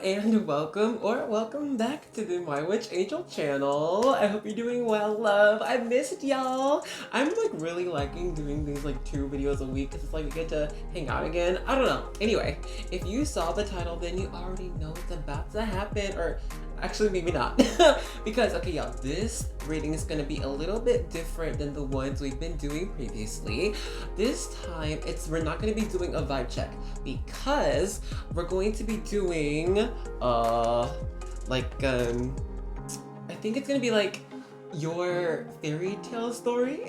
and welcome back to the MyWitchAngel channel. I hope you're doing well, love. I missed y'all. I'm like really liking doing these like 2 videos a week because it's like we get to hang out again. I don't know. Anyway, if you saw the title, then you already know what's about to happen, or actually maybe not. Because okay, y'all, this reading is gonna be a little bit different than the ones we've been doing previously. This time we're not gonna be doing a vibe check because we're going to be doing I think it's gonna be like your fairy tale story.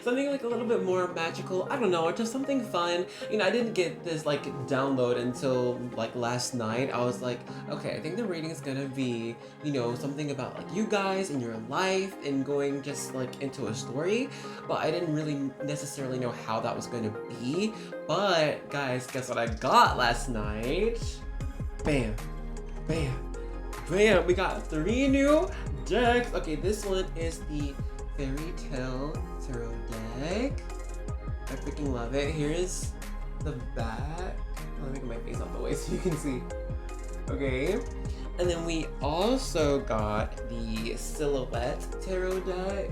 Something like a little bit more magical. I don't know, or just something fun. You know, I didn't get this like download until like last night. I was like, okay, I think the reading is gonna be, you know, something about like you guys and your life and going just like into a story. But I didn't really necessarily know how that was gonna be. But guys, guess what I got last night? Bam, bam, bam. We got 3 new decks. Okay, this one is the Fairy Tale Tarot deck. I freaking love it. Here is the back. Let me get my face out the way so you can see. Okay. And then we also got the Silhouette Tarot deck.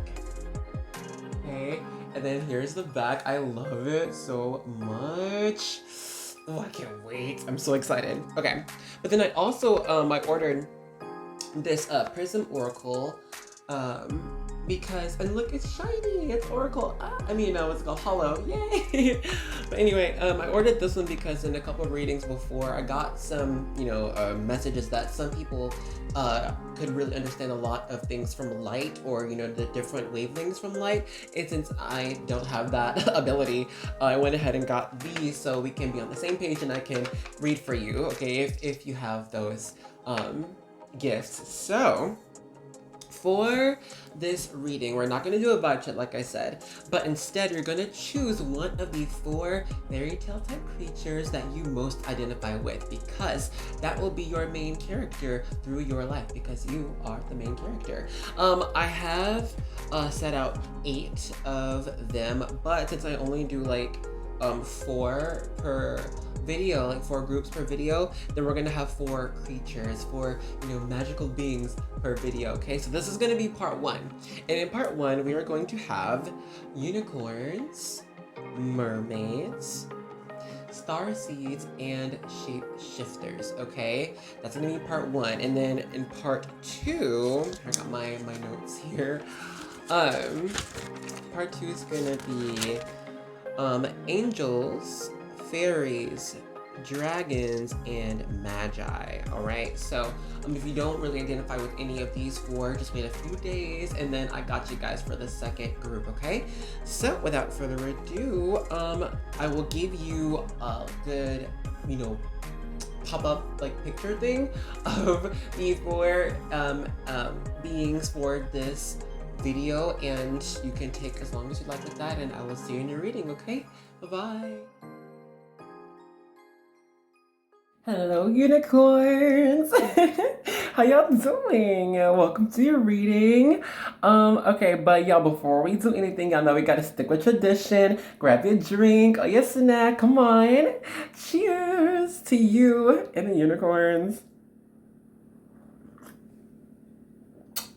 Okay. And then here's the back. I love it so much. Oh, I can't wait. I'm so excited. Okay. But then I also I ordered this Prism Oracle because, and look, it's shiny, it's Oracle. It's called Hollow, yay. But anyway, I ordered this one because in a couple of readings before, I got some, messages that some people could really understand a lot of things from light, or, the different wavelengths from light. And since I don't have that ability, I went ahead and got these so we can be on the same page and I can read for you, okay, if you have those gifts. So for this reading, we're not going to do a vibe check like I said, but instead you're going to choose one of the 4 fairy tale type creatures that you most identify with, because that will be your main character through your life, because you are the main character. I have set out 8 of them, but since I only do like 4 per video, like 4 groups per video, then we're gonna have 4 creatures, 4 magical beings per video. Okay, so this is gonna be part 1, and in part 1 we are going to have unicorns, mermaids, starseeds, and shapeshifters. Okay, that's gonna be part 1, and then in part 2, I got my notes here. Part 2 is gonna be angels, fairies, dragons, and magi. Alright, so if you don't really identify with any of these 4, just wait a few days and then I got you guys for the second group, okay? So without further ado, I will give you a good, pop-up like picture thing of the 4 beings for this video, and you can take as long as you like with that, and I will see you in your reading, okay? Bye-bye. Hello, unicorns! How y'all doing? Welcome to your reading. Okay, but y'all, before we do anything, y'all know we gotta stick with tradition. Grab your drink or your snack, come on. Cheers to you and the unicorns.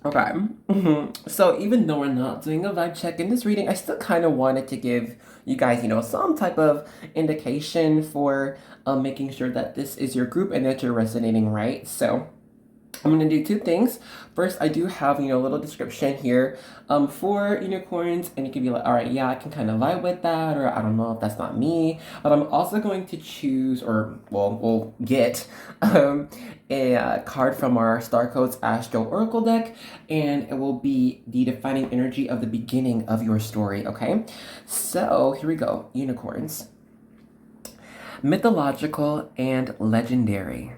Okay, so even though we're not doing a vibe check in this reading, I still kind of wanted to give you guys, some type of indication for making sure that this is your group and that you're resonating right. So I'm going to do 2 things. First, I do have, a little description here for unicorns, and you can be like, all right, yeah, I can kind of vibe with that, or I don't know if that's not me. But I'm also going to choose, or, well, we'll get a card from our Star Codes Astro Oracle deck, and it will be the defining energy of the beginning of your story, okay? So, here we go, unicorns. Mythological and legendary.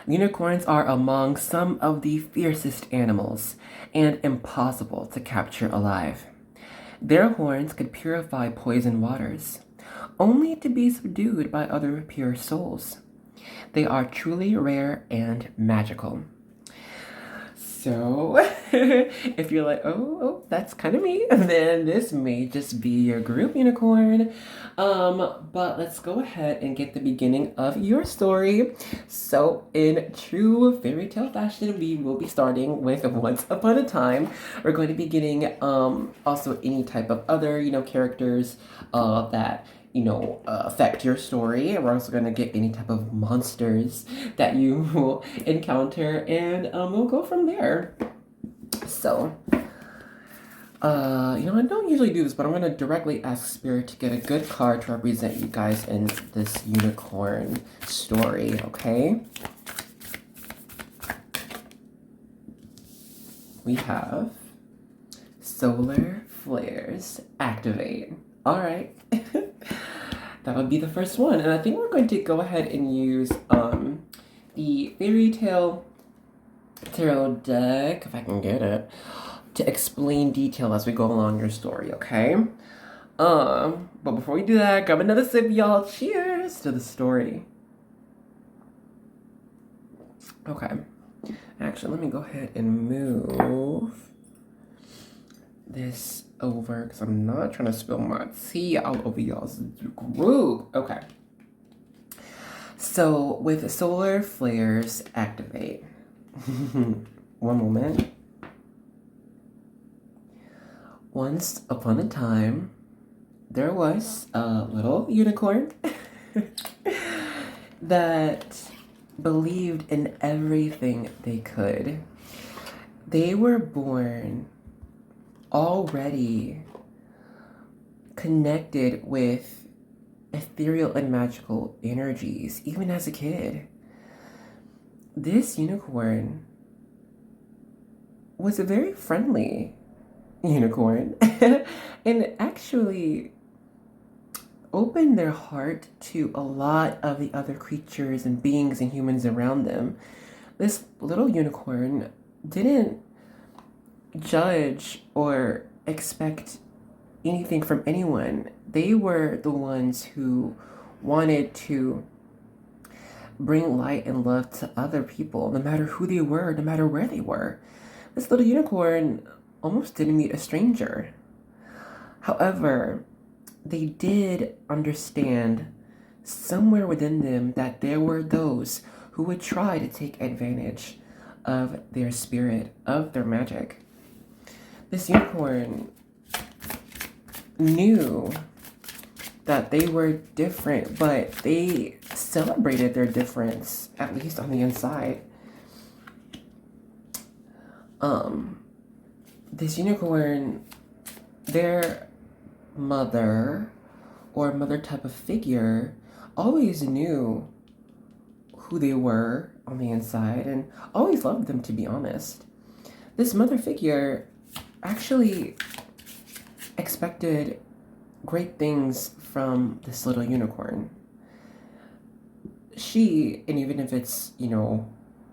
Unicorns are among some of the fiercest animals and impossible to capture alive. Their horns could purify poison waters, only to be subdued by other pure souls. They are truly rare and magical. So, If you're like, that's kind of me, then this may just be your group unicorn. But let's go ahead and get the beginning of your story. So in true fairy tale fashion, we will be starting with Once Upon a Time. We're going to be getting also any type of other, characters that affect your story. We're also going to get any type of monsters that you will encounter, and we'll go from there. So, I don't usually do this, but I'm going to directly ask Spirit to get a good card to represent you guys in this unicorn story, okay? We have Solar Flares Activate. All right. That would be the first one. And I think we're going to go ahead and use the Fairy Tale Tarot deck, if I can get it, to explain detail as we go along your story, okay? But before we do that, grab another sip, y'all. Cheers to the story. Okay. Actually, let me go ahead and move this over because I'm not trying to spill my tea all over y'all's group. Okay. So with Solar Flares Activate. One moment. Once upon a time, there was a little unicorn that believed in everything they could. They were born already connected with ethereal and magical energies, even as a kid. This unicorn was a very friendly unicorn and actually opened their heart to a lot of the other creatures and beings and humans around them. This little unicorn didn't judge or expect anything from anyone. They were the ones who wanted to bring light and love to other people, no matter who they were, no matter where they were. This little unicorn almost didn't meet a stranger. However, they did understand somewhere within them that there were those who would try to take advantage of their spirit, of their magic. This unicorn knew that they were different, but they celebrated their difference, at least on the inside. This unicorn, their mother or mother type of figure always knew who they were on the inside and always loved them, to be honest. This mother figure actually expected great things from this little unicorn. She, and even if it's,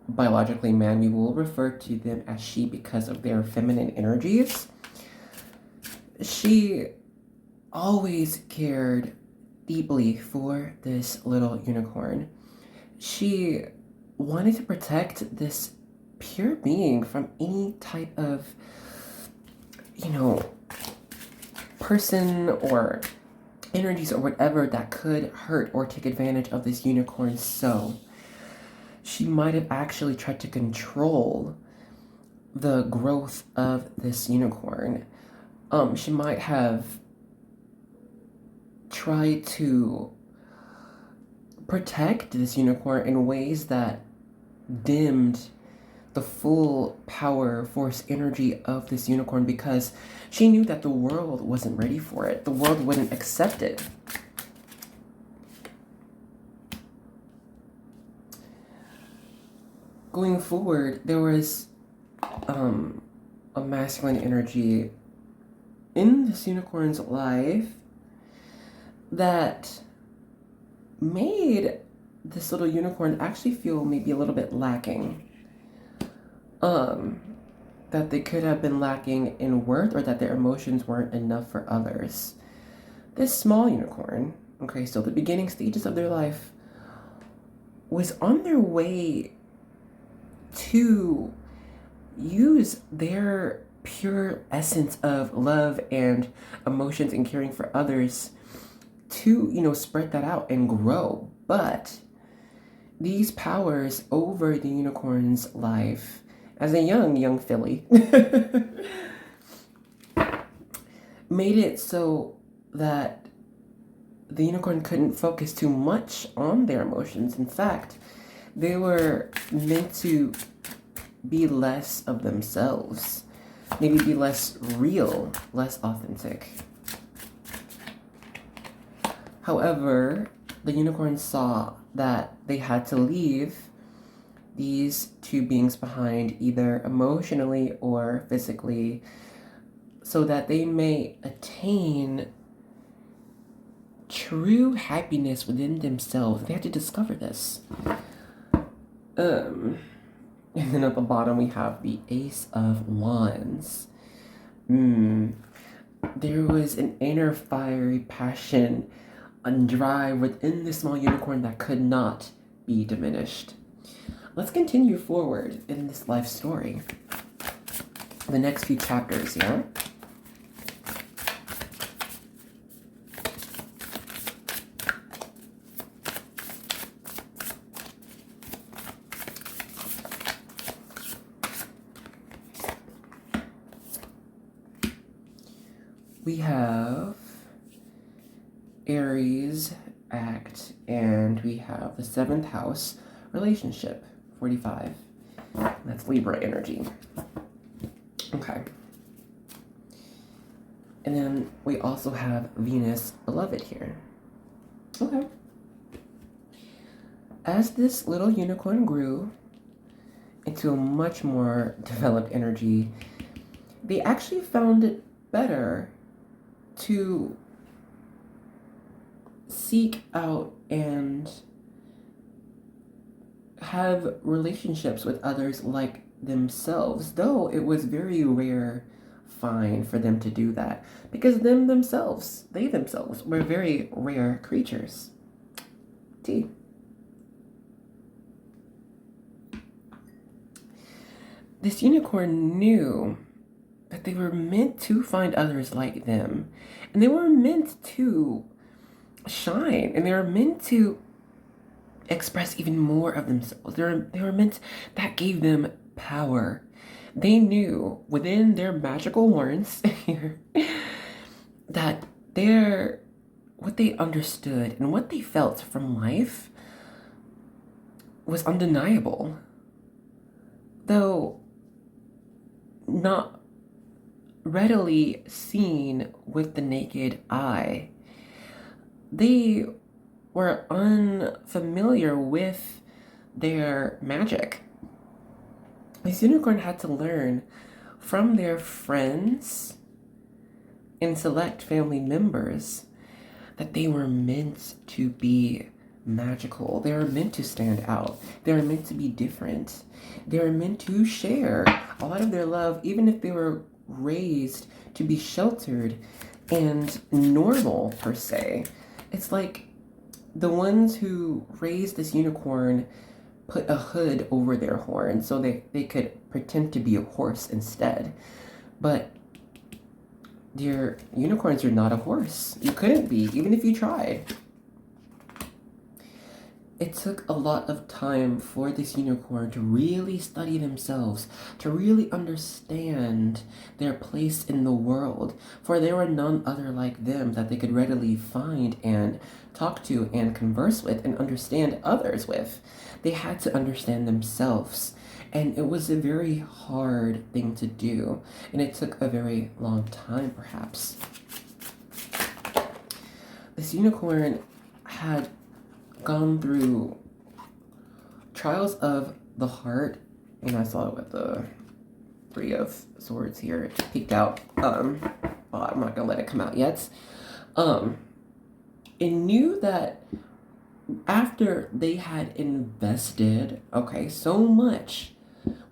biologically man, we will refer to them as she because of their feminine energies. She always cared deeply for this little unicorn. She wanted to protect this pure being from any type of, person or energies or whatever that could hurt or take advantage of this unicorn. So she might have actually tried to control the growth of this unicorn. She might have tried to protect this unicorn in ways that dimmed the full power, force, energy of this unicorn because she knew that the world wasn't ready for it. The world wouldn't accept it. Going forward, there was a masculine energy in this unicorn's life that made this little unicorn actually feel maybe a little bit lacking. That they could have been lacking in worth or that their emotions weren't enough for others. This small unicorn, okay, so the beginning stages of their life, was on their way to use their pure essence of love and emotions and caring for others to, spread that out and grow. But these powers over the unicorn's life as a young filly made it so that the unicorn couldn't focus too much on their emotions. In fact, they were meant to be less of themselves, maybe be less real, less authentic. However, the unicorn saw that they had to leave these two beings behind, either emotionally or physically, so that they may attain true happiness within themselves. They had to discover this. And then at the bottom we have the Ace of Wands. There was an inner fiery passion and drive within the small unicorn that could not be diminished. Let's continue forward in this life story. The next few chapters, yeah? We have Aries act, and we have the 7th house relationship, 45. That's Libra energy. Okay. And then we also have Venus beloved here. Okay. As this little unicorn grew into a much more developed energy, they actually found it better to seek out and have relationships with others like themselves, though it was very rare find for them to do that, because they themselves were very rare creatures. T. This unicorn knew that they were meant to find others like them, and they were meant to shine, and they were meant to express even more of themselves. They were meant, that gave them power. They knew within their magical horns here that what they understood and what they felt from life was undeniable, though not readily seen with the naked eye. They were unfamiliar with their magic. This unicorn had to learn from their friends and select family members that they were meant to be magical. They were meant to stand out. They were meant to be different. They were meant to share a lot of their love, even if they were raised to be sheltered and normal, per se. It's like the ones who raised this unicorn put a hood over their horn so they could pretend to be a horse instead. But your unicorns are not a horse. You couldn't be, even if you tried. It took a lot of time for this unicorn to really study themselves, to really understand their place in the world, for there were none other like them that they could readily find and talk to and converse with and understand others with. They had to understand themselves, and it was a very hard thing to do, and it took a very long time, perhaps. This unicorn had gone through trials of the heart, and I saw it with the 3 of Swords here. It peeked out. Well, I'm not gonna let it come out yet. It knew that after they had invested, so much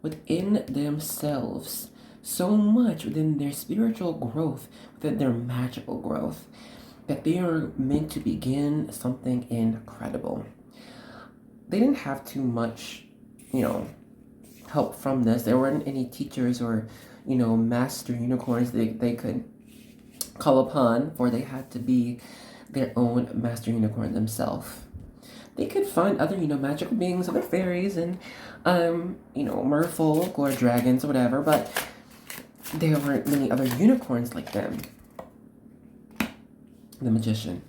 within themselves, so much within their spiritual growth, within their magical growth, that they are meant to begin something incredible. They didn't have too much, help from this. There weren't any teachers or, master unicorns they could call upon, for they had to be their own master unicorn themselves. They could find other, magical beings, other fairies, and, merfolk or dragons or whatever, but there weren't many other unicorns like them. The magician.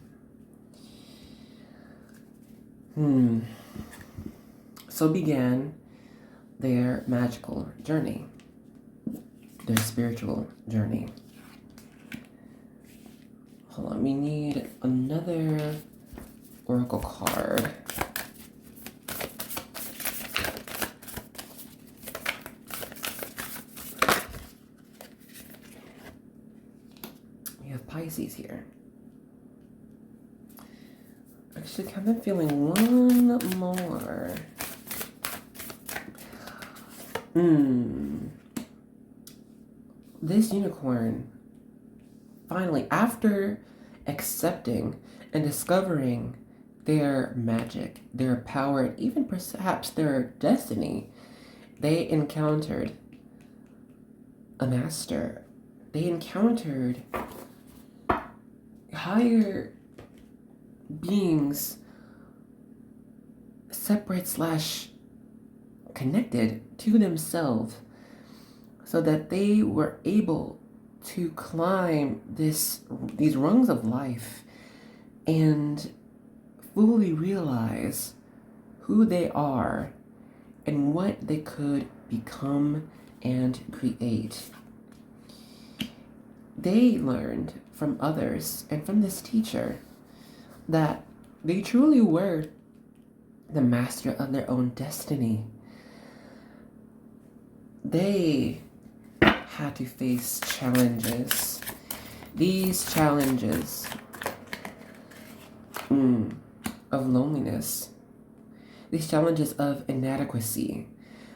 So began their magical journey, their spiritual journey. Hold on, we need another oracle card. We have Pisces here. Actually, I've been feeling one more. This unicorn, finally, after accepting and discovering their magic, their power, and even perhaps their destiny, they encountered a master. They encountered higher beings, separate / connected to themselves, so that they were able to climb these rungs of life and fully realize who they are and what they could become and create. They learned from others and from this teacher that they truly were the master of their own destiny. They had to face challenges. These challenges of loneliness. These challenges of inadequacy.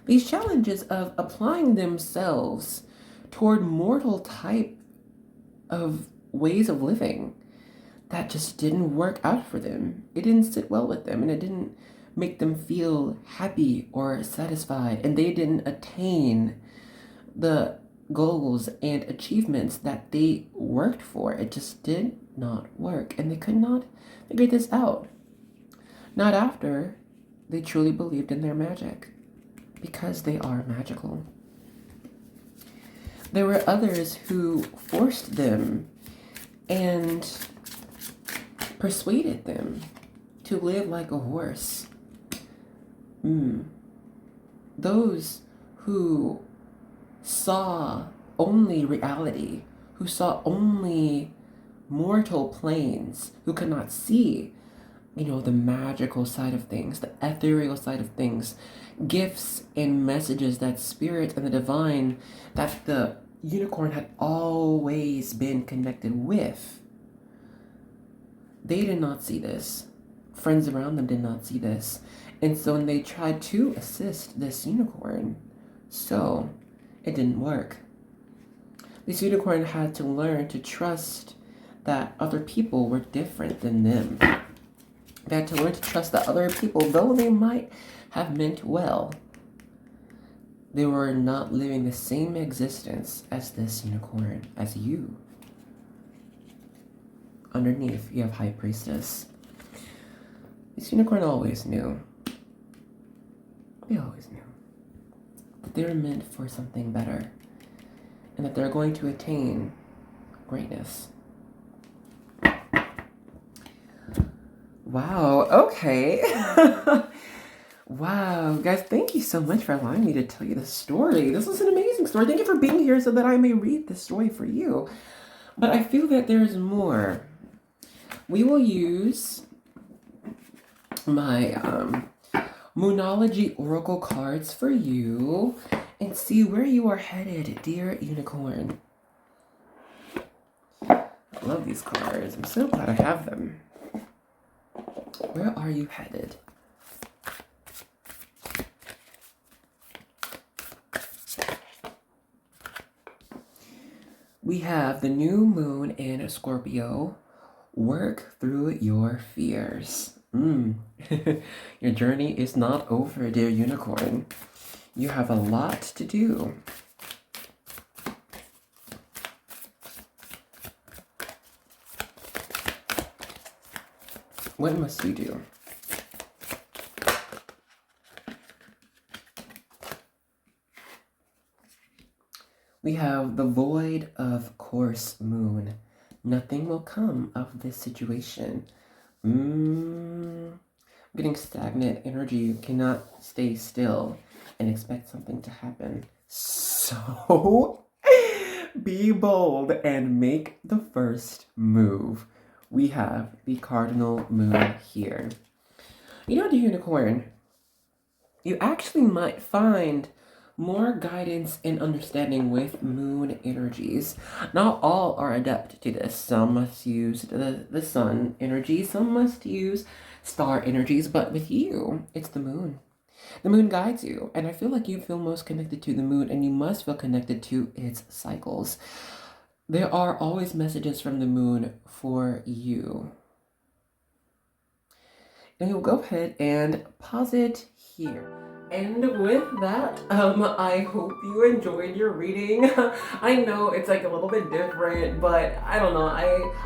These challenges of applying themselves toward mortal type of ways of living that just didn't work out for them. It didn't sit well with them, and it didn't make them feel happy or satisfied, and they didn't attain the goals and achievements that they worked for. It just did not work, and they could not figure this out. Not after they truly believed in their magic, because they are magical. There were others who forced them and persuaded them to live like a horse. Those who saw only reality, who saw only mortal planes, who could not see, the magical side of things, the ethereal side of things, gifts and messages that spirit and the divine, that the unicorn had always been connected with. They did not see this. Friends around them did not see this. And so when they tried to assist this unicorn, it didn't work. This unicorn had to learn to trust that other people were different than them. They had to learn to trust that other people, though they might have meant well, they were not living the same existence as this unicorn, as you. Underneath, you have High Priestess. This unicorn always knew. They always knew that they were meant for something better, and that they're going to attain greatness. Wow, okay. Wow, guys, thank you so much for allowing me to tell you this story. This was an amazing story. Thank you for being here so that I may read this story for you. But I feel that there's more. We will use my Moonology Oracle cards for you and see where you are headed, dear unicorn. I love these cards. I'm so glad I have them. Where are you headed? We have the new moon in Scorpio. Work through your fears. Your journey is not over, dear unicorn. You have a lot to do. What must you do? We have the void of course moon. Nothing will come of this situation. Getting stagnant energy. You cannot stay still and expect something to happen. So be bold and make the first move. We have the cardinal moon here. You know, the unicorn, you actually might find more guidance and understanding with moon energies. Not all are adept to this. Some must use the sun energy, some must use star energies, but with you, it's the moon. The moon guides you, and I feel like you feel most connected to the moon, and you must feel connected to its cycles. There are always messages from the moon for you. And we'll go ahead and pause it here. And with that, I hope you enjoyed your reading. I know it's like a little bit different, but I don't know.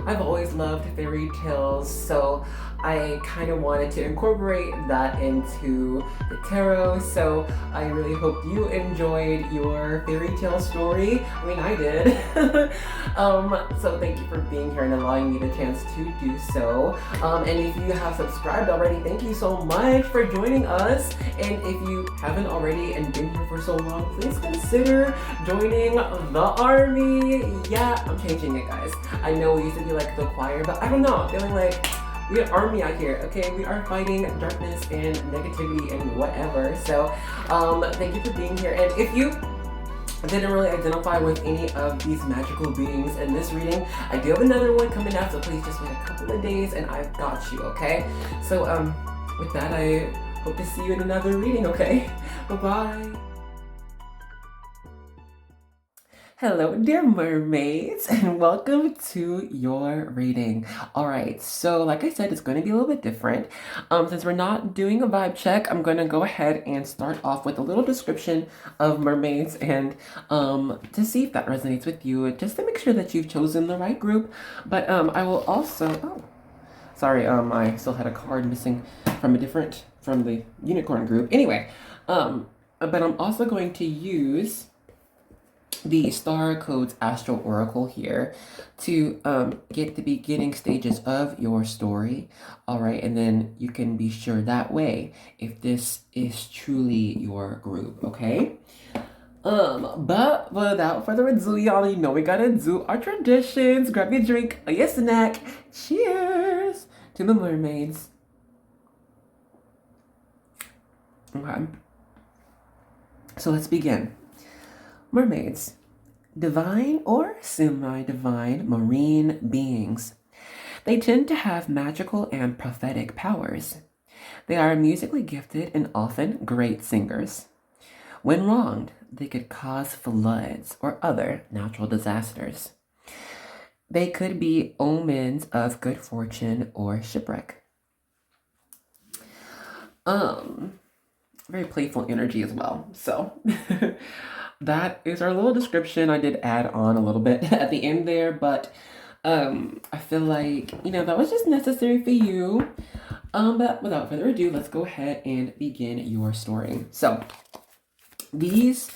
I've always loved fairy tales, so I kind of wanted to incorporate that into the tarot. So I really hope you enjoyed your fairy tale story. I mean, I did. So thank you for being here and allowing me the chance to do so. And if you have subscribed already, thank you so much for joining us. And if you haven't already and been here for so long, please consider joining the army. Yeah, I'm changing it, guys. I know we used to be like the choir, but I don't know. I'm feeling like we're an army out here, okay? We are fighting darkness and negativity and whatever. So, thank you for being here. And if you didn't really identify with any of these magical beings in this reading, I do have another one coming out, so please just wait a couple of days and I've got you, okay? So, with that, I hope to see you in another reading, okay? Bye-bye. Hello, dear mermaids, and welcome to your reading. All right, so like I said, it's going to be a little bit different. Since we're not doing a vibe check, I'm going to go ahead and start off with a little description of mermaids and to see if that resonates with you, just to make sure that you've chosen the right group. But I will also, sorry, I still had a card missing from the unicorn group. Anyway, but I'm also going to use the Star Codes Astral Oracle here to get the beginning stages of your story. All right, and then you can be sure that way if this is truly your group, okay? But without further ado, y'all, you know we gotta do our traditions. Grab your drink or your snack. Cheers to the mermaids. Okay, so let's begin. Mermaids, divine or semi-divine marine beings. They tend to have magical and prophetic powers. They are musically gifted and often great singers. When wronged, they could cause floods or other natural disasters. They could be omens of good fortune or shipwreck. Very playful energy as well. So that is our little description. I did add on a little bit at the end there, but I feel like, you know, that was just necessary for you. But without further ado, let's go ahead and begin your story. So these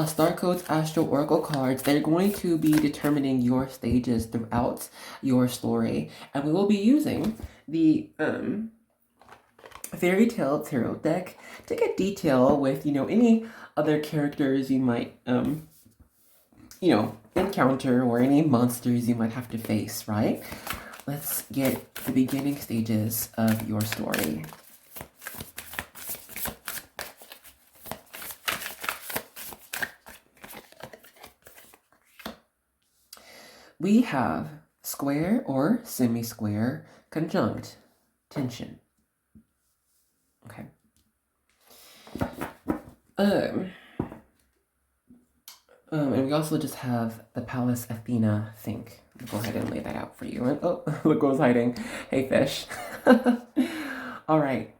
Star Codes Astral Oracle cards, they're going to be determining your stages throughout your story. And we will be using the Fairy Tale Tarot deck to get detail with, you know, any other characters you might, you know, encounter or any monsters you might have to face, right? Let's get the beginning stages of your story. We have square or semi-square, conjunct, tension. Okay. And we also just have the Palace Athena think. I'll go ahead and lay that out for you. And, oh, look who's hiding. Hey, fish. All right.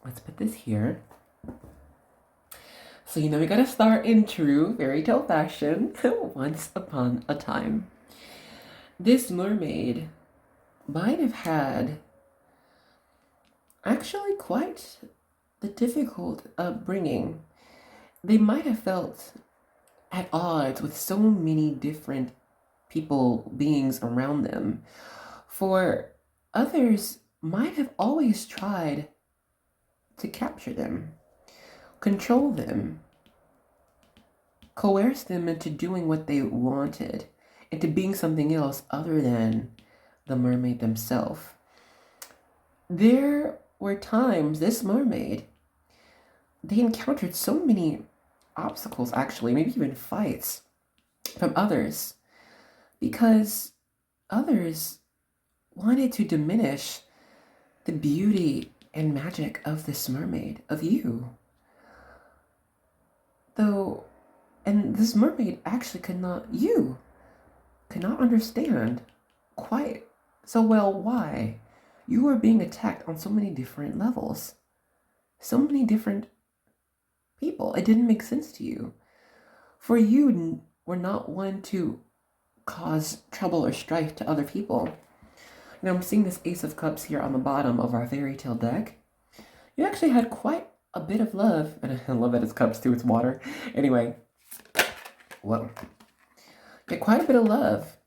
Let's put this here. So, we gotta start in true fairy tale fashion. Once upon a time, this mermaid might have had actually quite the difficult upbringing. They might have felt at odds with so many different people, beings around them. For others might have always tried to capture them, control them, coerce them into doing what they wanted, into being something else other than the mermaid themselves. There were times this mermaid, they encountered so many obstacles, actually, maybe even fights from others, because others wanted to diminish the beauty and magic of this mermaid, of you. And this mermaid actually could not understand quite so well why you were being attacked on so many different levels, so many different people. It didn't make sense to you. For you were not one to cause trouble or strife to other people. I'm seeing this Ace of Cups here on the bottom of our fairy tale deck. You actually had quite a bit of love, and I love that it's cups too, it's water. Anyway, whoa. You had quite a bit of love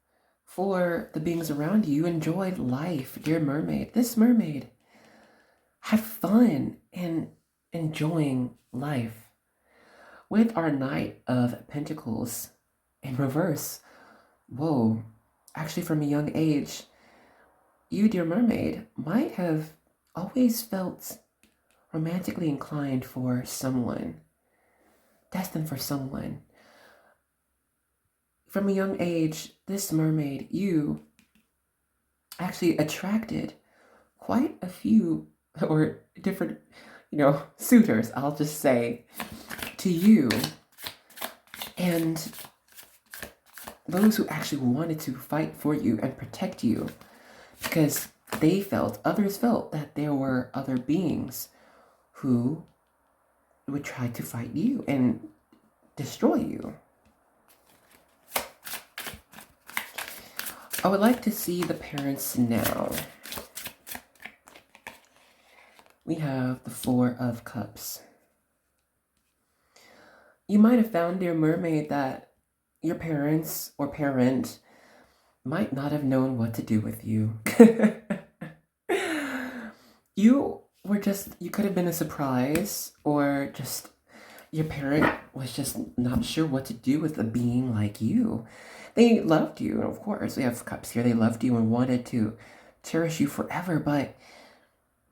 for the beings around you. You enjoyed life, dear mermaid. This mermaid had fun in enjoying life. With our Knight of Pentacles in reverse, whoa, actually from a young age, you, dear mermaid, might have always felt romantically inclined for someone, destined for someone. From a young age, this mermaid, you actually attracted quite a few or different, suitors, I'll just say, to you. And those who actually wanted to fight for you and protect you, because others felt that there were other beings who would try to fight you and destroy you. I would like to see the parents now. We have the Four of Cups. You might have found, dear mermaid, that your parents or parent might not have known what to do with you. You could have been a surprise, or just your parent was just not sure what to do with a being like you. They loved you, of course. We have cups here. They loved you and wanted to cherish you forever, but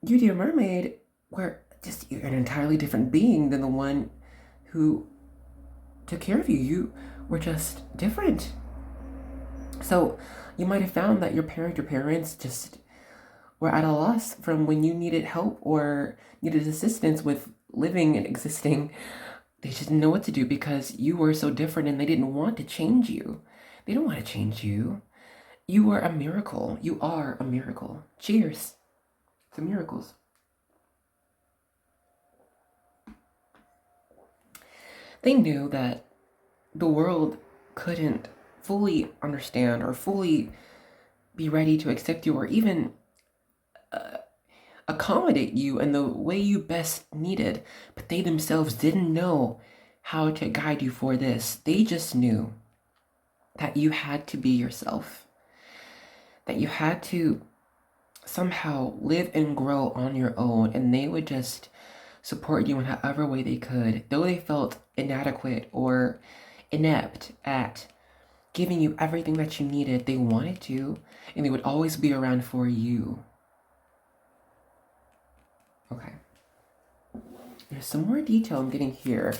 you, dear mermaid, were just an entirely different being than the one who took care of you. You were just different. So you might have found that your parents just were at a loss from when you needed help or needed assistance with living and existing. They just didn't know what to do because you were so different, and they didn't want to change you. They don't want to change you. You were a miracle. You are a miracle. Cheers to miracles. They knew that the world couldn't fully understand or fully be ready to accept you or even accommodate you in the way you best needed, but they themselves didn't know how to guide you for this. They just knew that you had to be yourself, that you had to somehow live and grow on your own, and they would just support you in however way they could, though they felt inadequate or inept at giving you everything that you needed. They wanted to, and they would always be around for you. Okay. There's some more detail I'm getting here.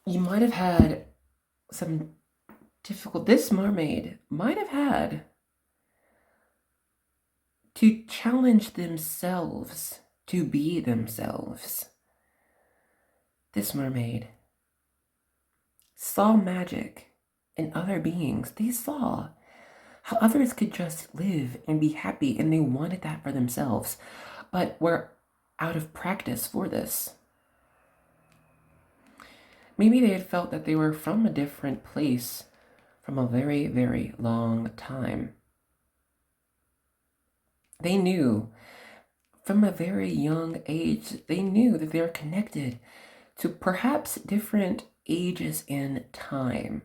You might have had some this mermaid might have had to challenge themselves to be themselves. This mermaid saw magic in other beings. They saw how others could just live and be happy, and they wanted that for themselves, but were out of practice for this. Maybe they had felt that they were from a different place from a very, very long time. They knew from a very young age, they knew that they were connected to perhaps different ages in time.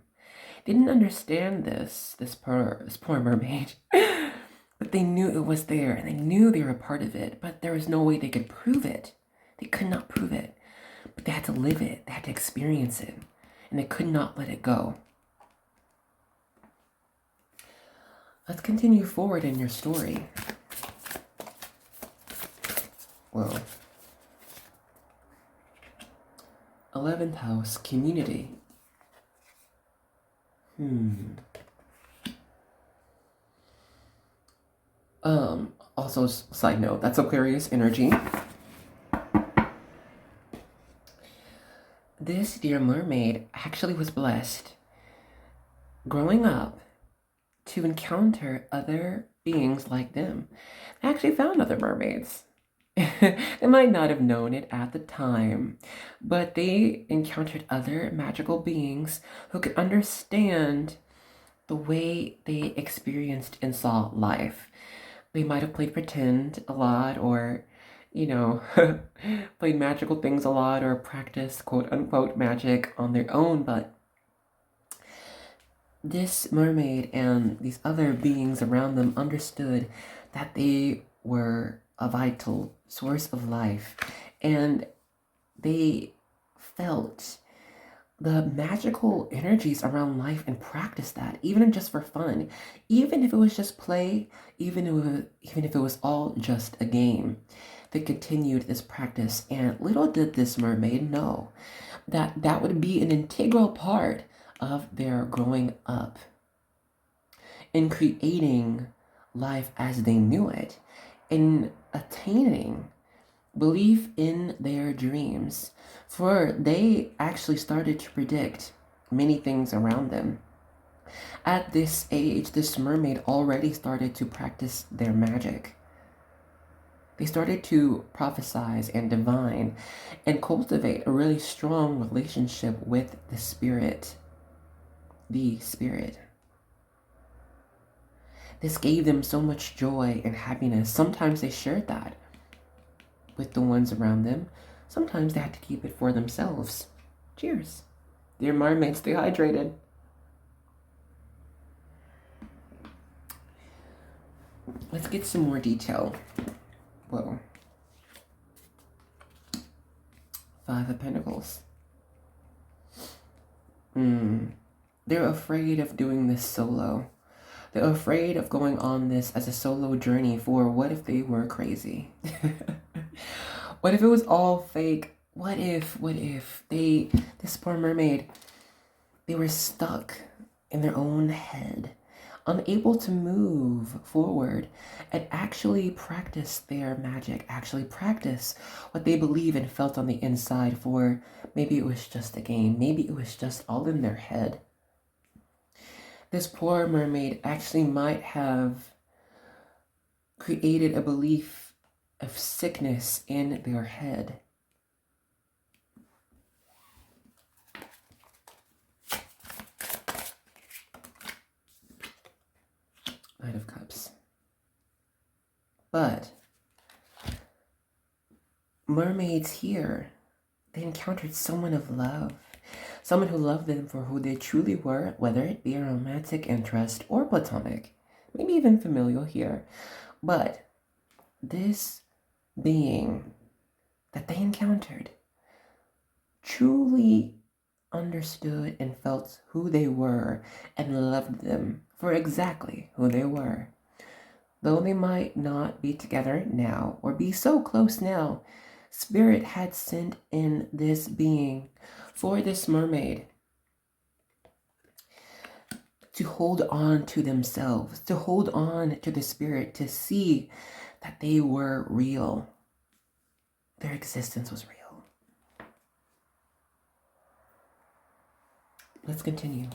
Didn't understand this poor mermaid, but they knew it was there, and they knew they were a part of it, but there was no way they could prove it. They could not prove it, but they had to live it, they had to experience it, and they could not let it go. Let's continue forward in your story. Whoa. 11th house, community. Also, side note, that's Aquarius energy. This dear mermaid actually was blessed growing up to encounter other beings like them. I actually found other mermaids. They might not have known it at the time, but they encountered other magical beings who could understand the way they experienced and saw life. They might have played pretend a lot, or, played magical things a lot, or practiced quote unquote magic on their own, but this mermaid and these other beings around them understood that they were a vital source of life, and they felt the magical energies around life and practiced that, even just for fun, even if it was just play, even if it was all just a game. They continued this practice, and little did this mermaid know that that would be an integral part of their growing up in creating life as they knew it, in attaining belief in their dreams, for they actually started to predict many things around them. At this age, this mermaid already started to practice their magic. They started to prophesize and divine and cultivate a really strong relationship with the spirit. The spirit. This gave them so much joy and happiness. Sometimes they shared that with the ones around them. Sometimes they had to keep it for themselves. Cheers. Dear mermaids, stay hydrated. Let's get some more detail. Whoa. 5 of Pentacles. They're afraid of doing this solo. They're afraid of going on this as a solo journey, for what if they were crazy? What if it was all fake? What if this poor mermaid, they were stuck in their own head, unable to move forward and actually practice their magic, actually practice what they believe and felt on the inside, for maybe it was just a game, maybe it was just all in their head. This poor mermaid actually might have created a belief of sickness in their head. Knight of Cups. But mermaids here, they encountered someone of love. Someone who loved them for who they truly were, whether it be a romantic interest or platonic, maybe even familial here. But this being that they encountered truly understood and felt who they were and loved them for exactly who they were. Though they might not be together now or be so close now, Spirit had sent in this being for this mermaid to hold on to themselves, to hold on to the spirit, to see that they were real. Their existence was real. Let's continue.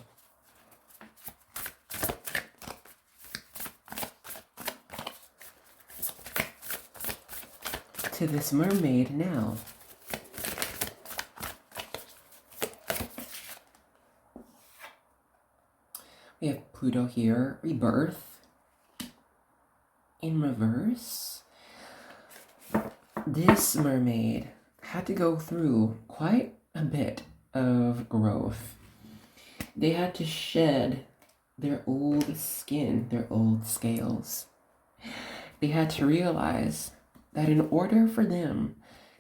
to this mermaid now. We have Pluto here, rebirth. In reverse, this mermaid had to go through quite a bit of growth. They had to shed their old skin, their old scales. They had to realize that in order for them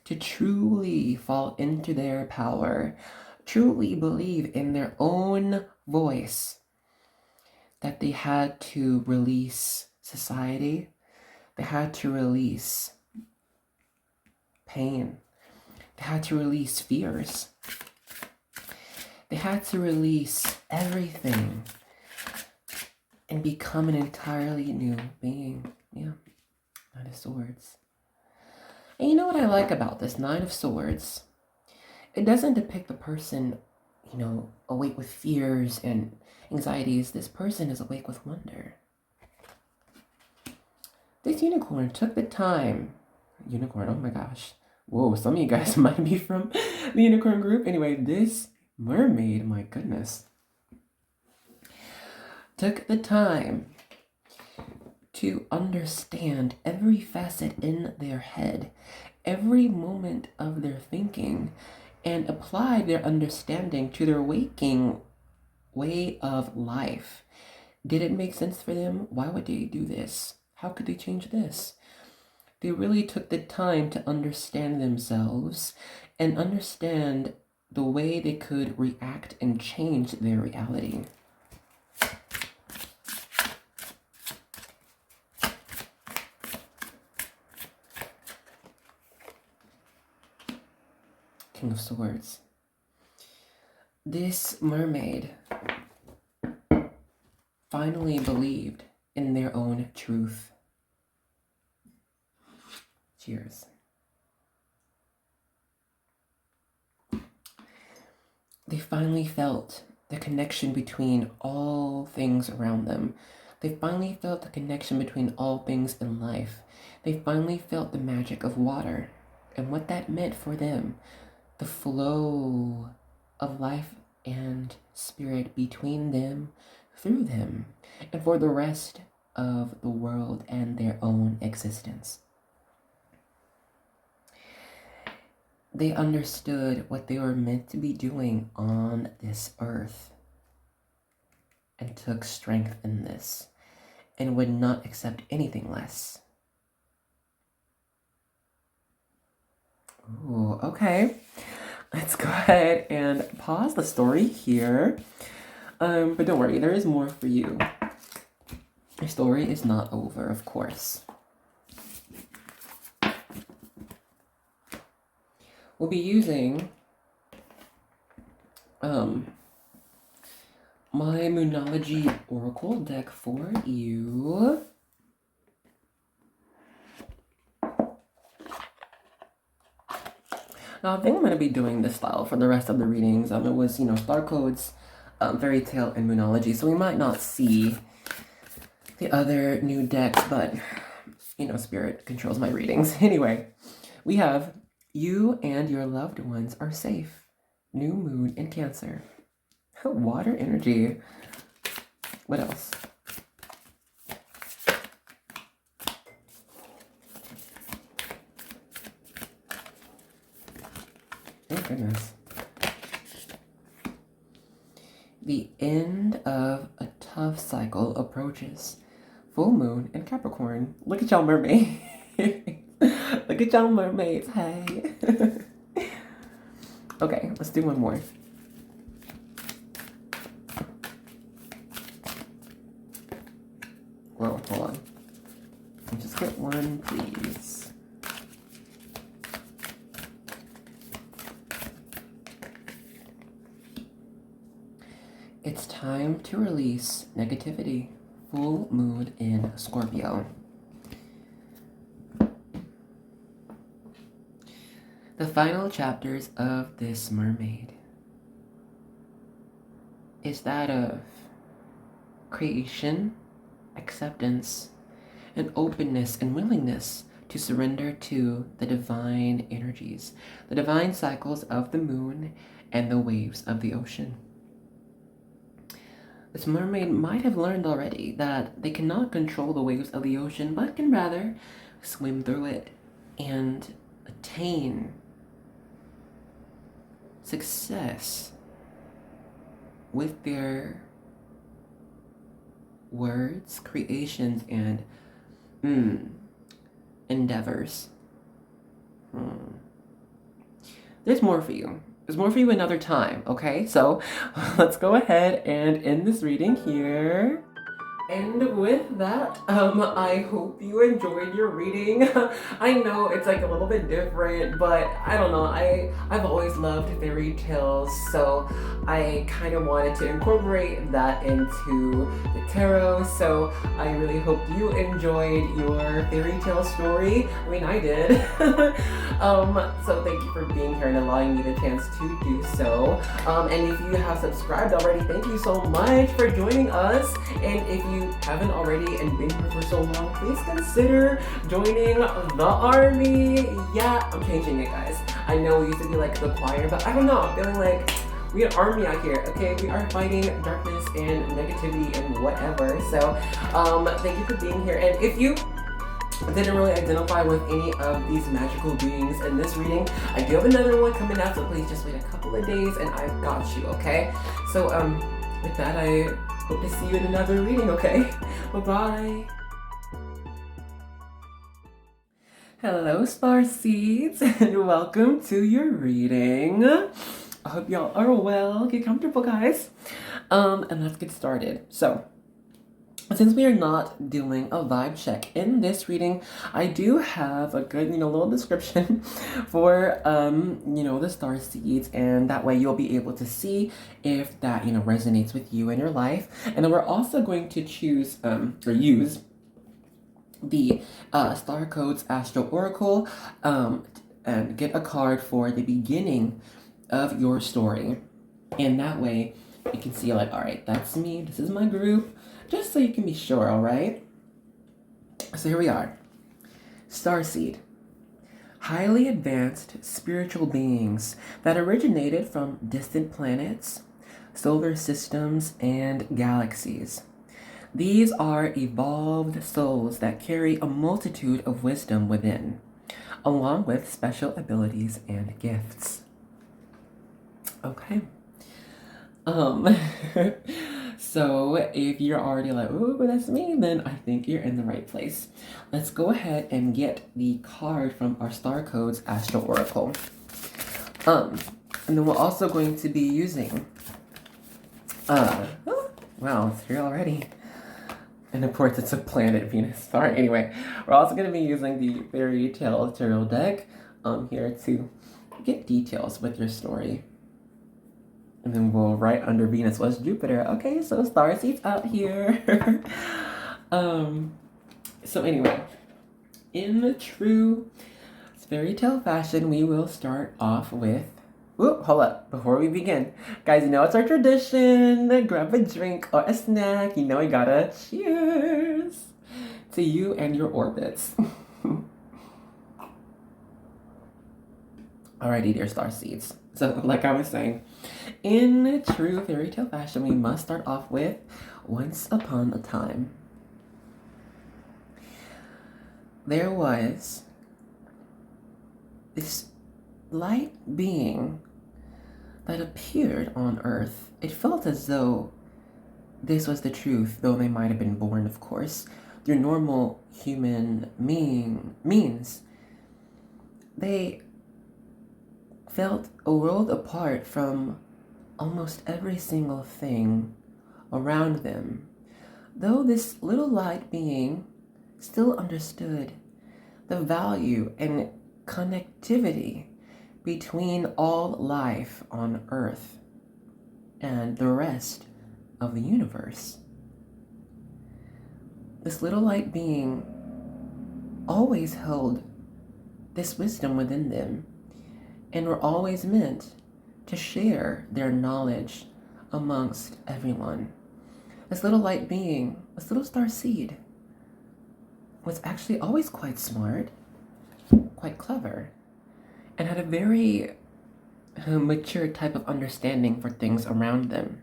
to truly fall into their power, truly believe in their own voice, that they had to release society, they had to release pain, they had to release fears, they had to release everything and become an entirely new being. Yeah, Nine of Swords. And you know what I like about this Nine of Swords? It doesn't depict the person, awake with fears and anxieties. This person is awake with wonder. This unicorn took the time. Unicorn, oh my gosh. Whoa, some of you guys might be from the unicorn group. Anyway, this mermaid, my goodness, took the time to understand every facet in their head, every moment of their thinking, and apply their understanding to their waking way of life. Did it make sense for them? Why would they do this? How could they change this? They really took the time to understand themselves and understand the way they could react and change their reality. King of Swords. This mermaid finally believed in their own truth. Cheers. They finally felt the connection between all things around them. They finally felt the connection between all things in life. They finally felt the magic of water and what that meant for them. The flow of life and spirit between them, through them, and for the rest of the world and their own existence. They understood what they were meant to be doing on this earth and took strength in this and would not accept anything less. Ooh, okay. Let's go ahead and pause the story here. But don't worry, there is more for you. The story is not over, of course. We'll be using my Moonology Oracle deck for you. Now, I think I'm going to be doing this style for the rest of the readings. It was, Star Codes, Fairy Tale, and Moonology, so we might not see the other new decks, but, Spirit controls my readings. Anyway, we have you and your loved ones are safe. New moon in Cancer. Water energy. What else? Oh, goodness. The end of a tough cycle approaches. Full moon in Capricorn. Look at y'all mermaids. Look at y'all mermaids. Hey. Okay, let's do one more. Well, hold on. I'll just get one, please. It's time to release negativity. Full moon in Scorpio. The final chapters of this mermaid is that of creation, acceptance, and openness and willingness to surrender to the divine energies, the divine cycles of the moon and the waves of the ocean. This mermaid might have learned already that they cannot control the waves of the ocean, but can rather swim through it and attain success with their words, creations, and endeavors. There's more for you. There's more for you another time, okay? So let's go ahead and end this reading here. And with that, I hope you enjoyed your reading. I know it's like a little bit different, but I don't know. I've always loved fairy tales, so I kind of wanted to incorporate that into the tarot. So I really hope you enjoyed your fairy tale story. I mean, I did. So thank you for being here and allowing me the chance to do so. And if you have subscribed already, thank you so much for joining us. And if you haven't already and been here for so long, please consider joining the army. Yeah, I'm changing it, guys. I know we used to be like the choir, but I don't know, I'm feeling like we are army out here, okay? We are fighting darkness and negativity and whatever. So thank you for being here. And if you didn't really identify with any of these magical beings in this reading, I do have another one coming out, so please just wait a couple of days and I've got you, okay? So with that, I hope to see you in another reading, okay? Bye-bye. Hello, Starseeds, and welcome to your reading. I hope y'all are well. Get comfortable, guys. And let's get started. So, since we are not doing a vibe check in this reading, I do have a good, little description for, the star seeds, and that way you'll be able to see if that, resonates with you in your life. And then we're also going to choose, or use the Star Codes Astro Oracle, and get a card for the beginning of your story. And that way you can see like, all right, that's me, this is my group. Just so you can be sure, all right? So here we are. Starseed. Highly advanced spiritual beings that originated from distant planets, solar systems, and galaxies. These are evolved souls that carry a multitude of wisdom within, along with special abilities and gifts. Okay. So if you're already like, ooh, that's me, then I think you're in the right place. Let's go ahead and get the card from our Star Codes Astro Oracle. And then we're also going to be using, wow, it's here already. And of course it's a planet, Venus. All right, anyway, we're also going to be using the Fairy Tale Tarot deck here to get details with your story. And then we'll right under Venus was Jupiter. Okay, so Starseeds out here. So anyway, in the true fairy tale fashion, we will start off with... Whoop, hold up. Before we begin, guys, it's our tradition. Grab a drink or a snack. We gotta cheers to you and your orbits. Alrighty, dear Starseeds. So, like I was saying, in true fairy tale fashion, we must start off with once upon a time. There was this light being that appeared on Earth. It felt as though this was the truth, though they might have been born, of course, through normal human means. They felt a world apart from almost every single thing around them, though this little light being still understood the value and connectivity between all life on Earth and the rest of the universe. This little light being always held this wisdom within them and were always meant to share their knowledge amongst everyone. This little light being, this little star seed, was actually always quite smart. quite clever and had a very mature type of understanding for things around them.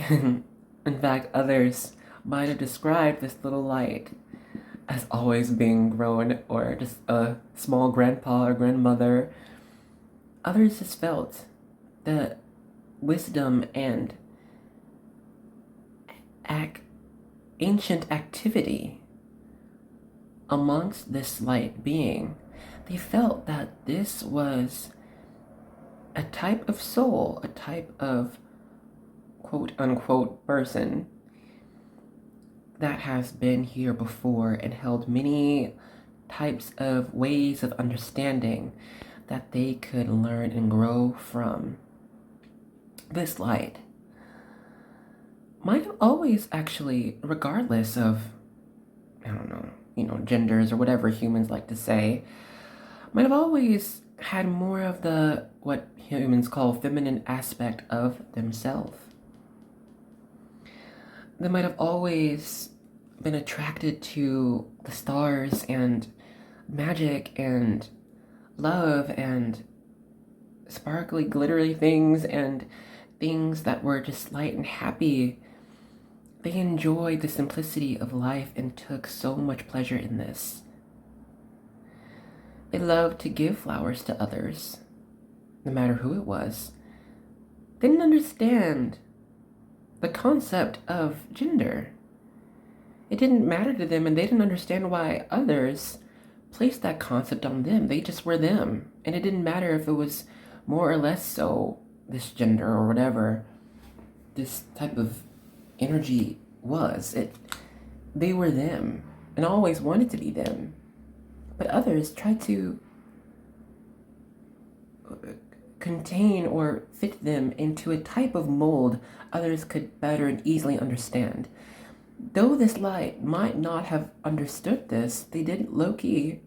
In fact, others might have described this little light as always being grown, or just a small grandpa or grandmother. Others just felt the wisdom and ancient activity amongst this light being. They felt that this was a type of soul, a type of quote-unquote person that has been here before and held many types of ways of understanding that they could learn and grow from. This light might have always actually, regardless of, genders or whatever humans like to say, might have always had more of the, what humans call, feminine aspect of themselves. They might have always been attracted to the stars and magic and love and sparkly, glittery things and things that were just light and happy. They enjoyed the simplicity of life and took so much pleasure in this. They loved to give flowers to others, no matter who it was. They didn't understand the concept of gender. It didn't matter to them, and they didn't understand why others placed that concept on them. They just were them, and it didn't matter if it was more or less so this gender or whatever this type of energy was. They were them and always wanted to be them. But others tried to contain or fit them into a type of mold others could better and easily understand. Though this light might not have understood this, they did low-key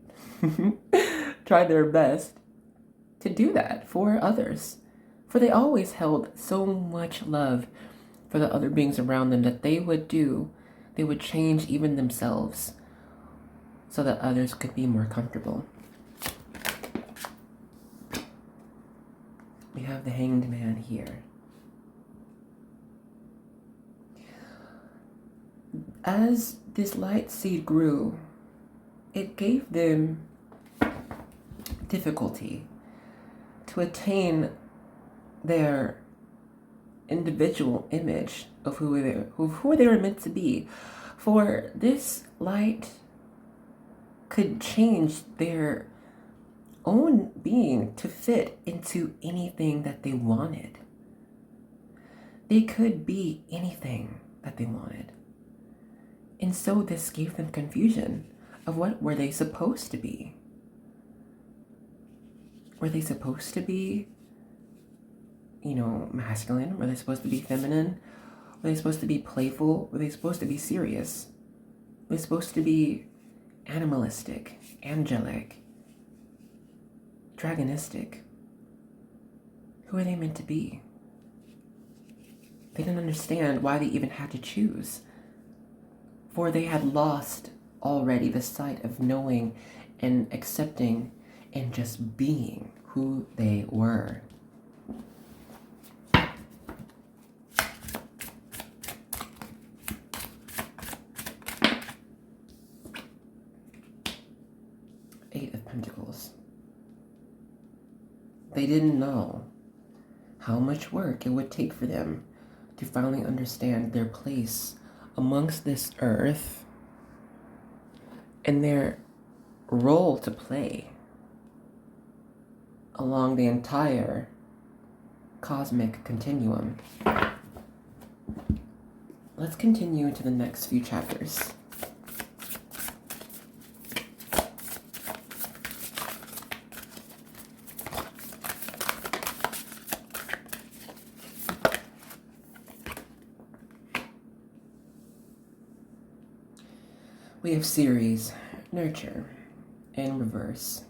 try their best to do that for others. For they always held so much love for the other beings around them that they would change even themselves so that others could be more comfortable. We have the Hanged Man here. As this light seed grew, it gave them difficulty to attain their individual image of who they were meant to be. For this light could change their own being to fit into anything that they wanted. They could be anything that they wanted. And so this gave them confusion of what were they supposed to be. Were they supposed to be, masculine? Were they supposed to be feminine? Were they supposed to be playful? Were they supposed to be serious? Were they supposed to be animalistic, angelic, dragonistic? Who are they meant to be? They didn't understand why they even had to choose. For they had lost already the sight of knowing and accepting and just being who they were. Eight of Pentacles. They didn't know how much work it would take for them to finally understand their place amongst this earth and their role to play along the entire cosmic continuum. Let's continue into the next few chapters. We have series, nurture, in reverse.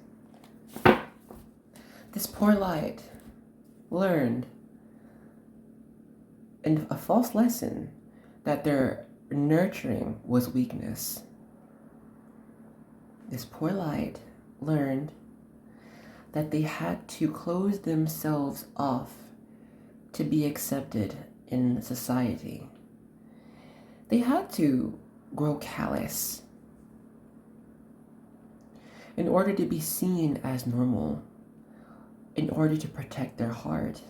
This poor light learned in a false lesson that their nurturing was weakness. this poor light learned that they had to close themselves off to be accepted in society. They had to grow callous in order to be seen as normal, in order to protect their heart.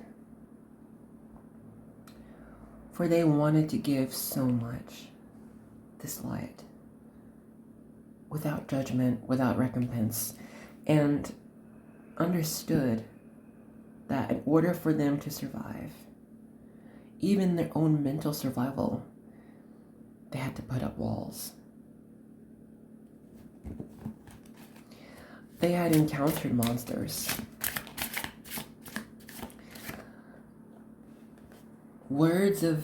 For they wanted to give so much, this light, without judgment, without recompense, and understood that in order for them to survive, even their own mental survival, they had to put up walls. They had encountered monsters, words of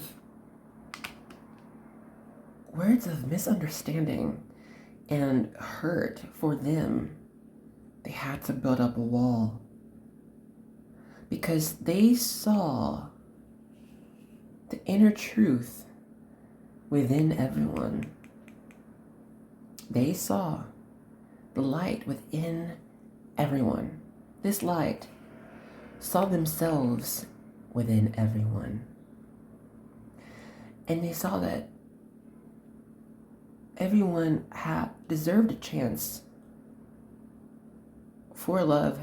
misunderstanding and hurt for them. They had to build up a wall because they saw the inner truth within everyone. They saw the light within everyone. This light saw themselves within everyone. And they saw that everyone deserved a chance for love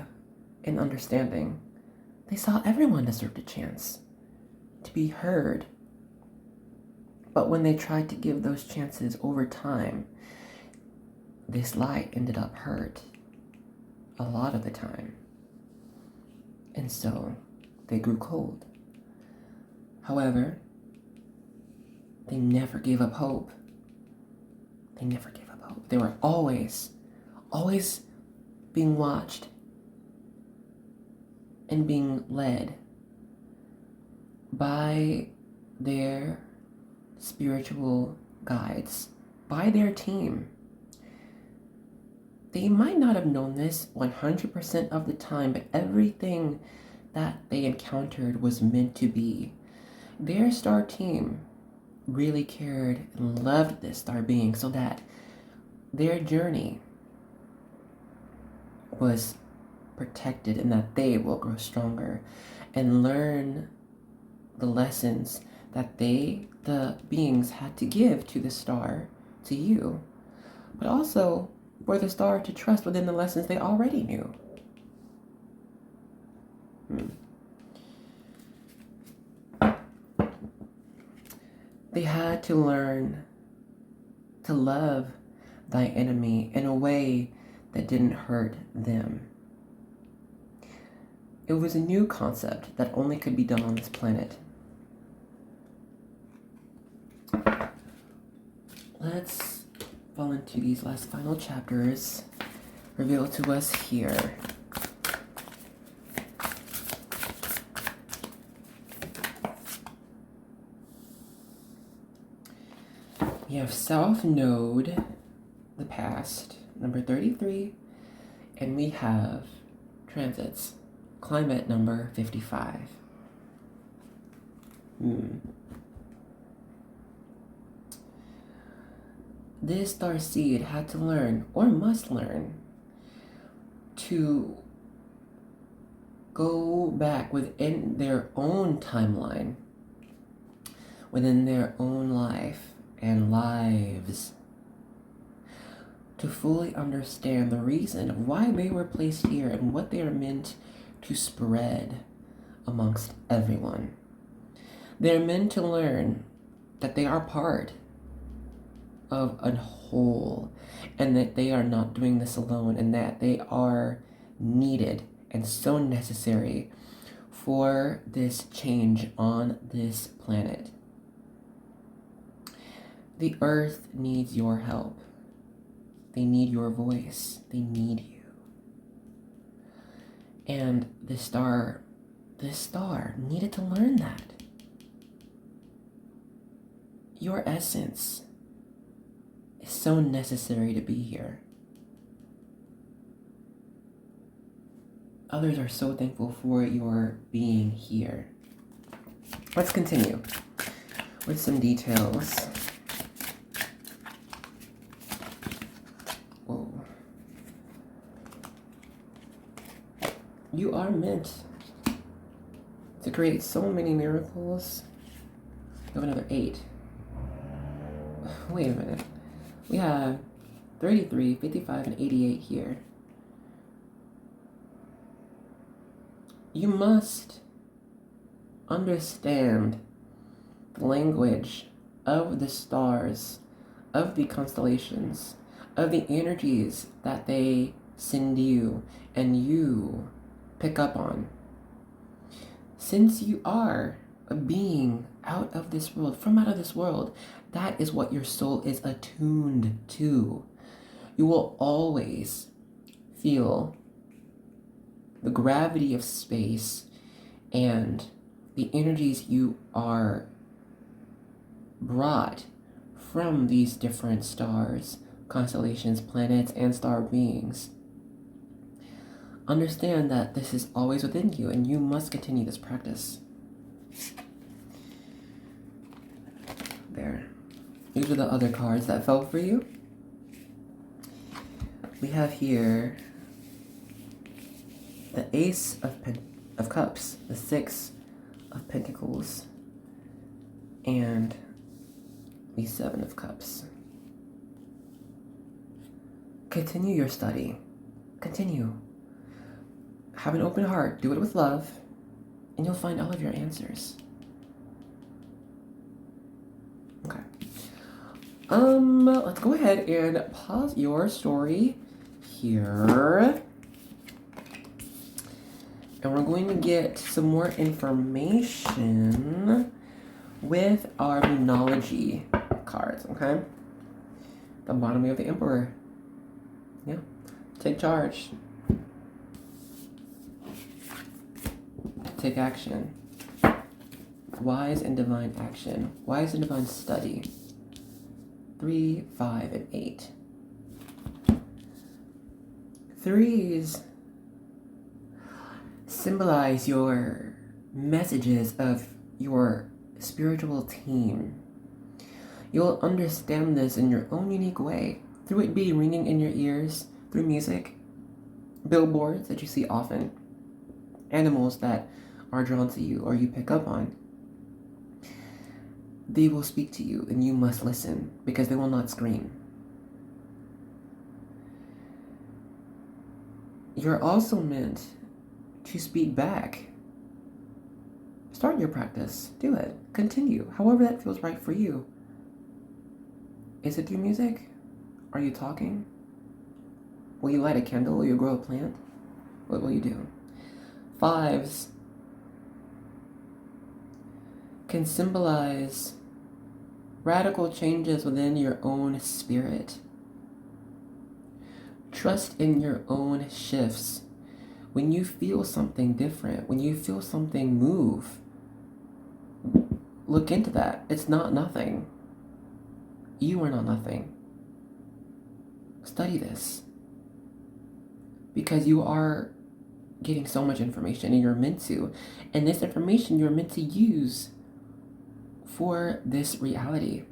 and understanding. They saw everyone deserved a chance to be heard. But when they tried to give those chances over time, this light ended up hurt a lot of the time. And so they grew cold. However, they never gave up hope. They never gave up hope. They were always being watched and being led by their spiritual guides, by their team. They might not have known this 100% of the time, but everything that they encountered was meant to be. Their star team really cared and loved this star being so that their journey was protected and that they will grow stronger and learn the lessons that they, the beings, had to give to the star, to you, but also for the star to trust within the lessons they already knew. They had to learn to love thy enemy in a way that didn't hurt them. It was a new concept that only could be done on this planet. Let's fall into these last final chapters revealed to us here. We have South Node, the past, number 33, and we have transits, climate number 55. This starseed had to learn, or must learn, to go back within their own timeline, within their own life and lives, to fully understand the reason of why they were placed here and what they are meant to spread amongst everyone. They're meant to learn that they are part of a whole, and that they are not doing this alone, and that they are needed and so necessary for this change on this planet. The earth needs your help. They need your voice. They need you. And this star needed to learn that. Your essence is so necessary to be here. Others are so thankful for your being here. Let's continue with some details. Whoa. You are meant to create so many miracles. We have another 8. Wait a minute. We have 33, 55, and 88 here. You must understand the language of the stars, of the constellations, of the energies that they send you and you pick up on. Since you are a being out of this world, from out of this world, that is what your soul is attuned to. You will always feel the gravity of space and the energies you are brought from these different stars, constellations, planets, and star beings. Understand that this is always within you, and you must continue this practice. There. These are the other cards that fell for you. We have here the Ace of Cups, the 6 of Pentacles, and the 7 of Cups. Continue your study. Continue. Have an open heart. Do it with love, and you'll find all of your answers. Okay. Let's go ahead and pause your story here. And we're going to get some more information with our Moonology cards, okay? The bottom we have the Emperor. Yeah. Take charge. Take action. Wise and divine action. Wise and divine study. 3, 5, and 8. 3s symbolize your messages of your spiritual team. You'll understand this in your own unique way, through it being ringing in your ears, through music, billboards that you see often, animals that are drawn to you or you pick up on. They will speak to you, and you must listen, because they will not scream. You're also meant to speak back. Start your practice. Do it. Continue. However that feels right for you. Is it through music? Are you talking? Will you light a candle? Will you grow a plant? What will you do? 5s can symbolize radical changes within your own spirit. Trust in your own shifts. When you feel something different, when you feel something move, look into that. It's not nothing. You are not nothing. Study this. Because you are getting so much information, and you're meant to. And this information you're meant to use for this reality.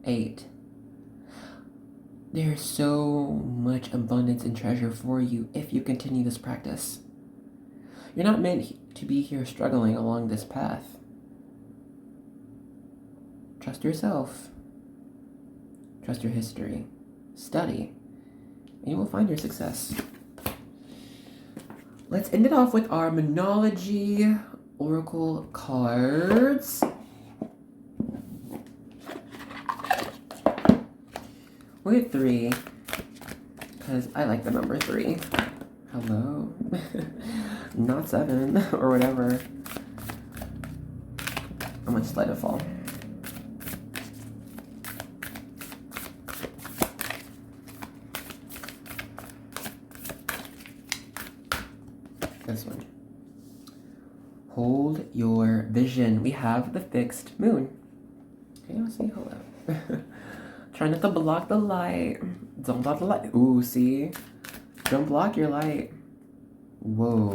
8. There's so much abundance and treasure for you if you continue this practice. You're not meant to be here struggling along this path. Trust yourself. Trust your history. Study. And you will find your success. Let's end it off with our Moonology Oracle cards. We'll get 3, because I like the number 3. Hello. Not 7, or whatever. I'm gonna just let it fall. This one. Hold your vision. We have the fixed moon. Can you say hello? Try not to block the light. Don't block the light. Ooh, see? Don't block your light. Whoa.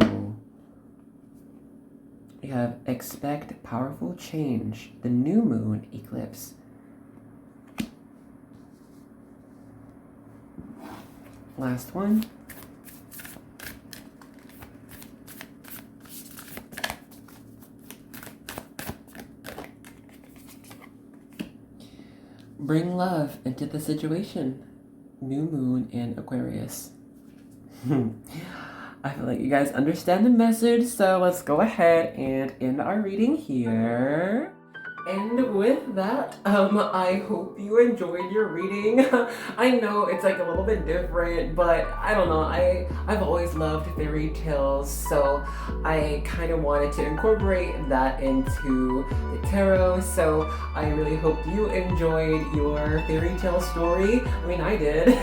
We have expect powerful change. The new moon eclipse. Last one. Bring love into the situation. New moon in Aquarius. I feel like you guys understand the message, so let's go ahead and end our reading here. And with that, I hope you enjoyed your reading. I know it's like a little bit different, but I don't know. I've always loved fairy tales, so I kind of wanted to incorporate that into the tarot. So I really hope you enjoyed your fairy tale story. I mean, I did.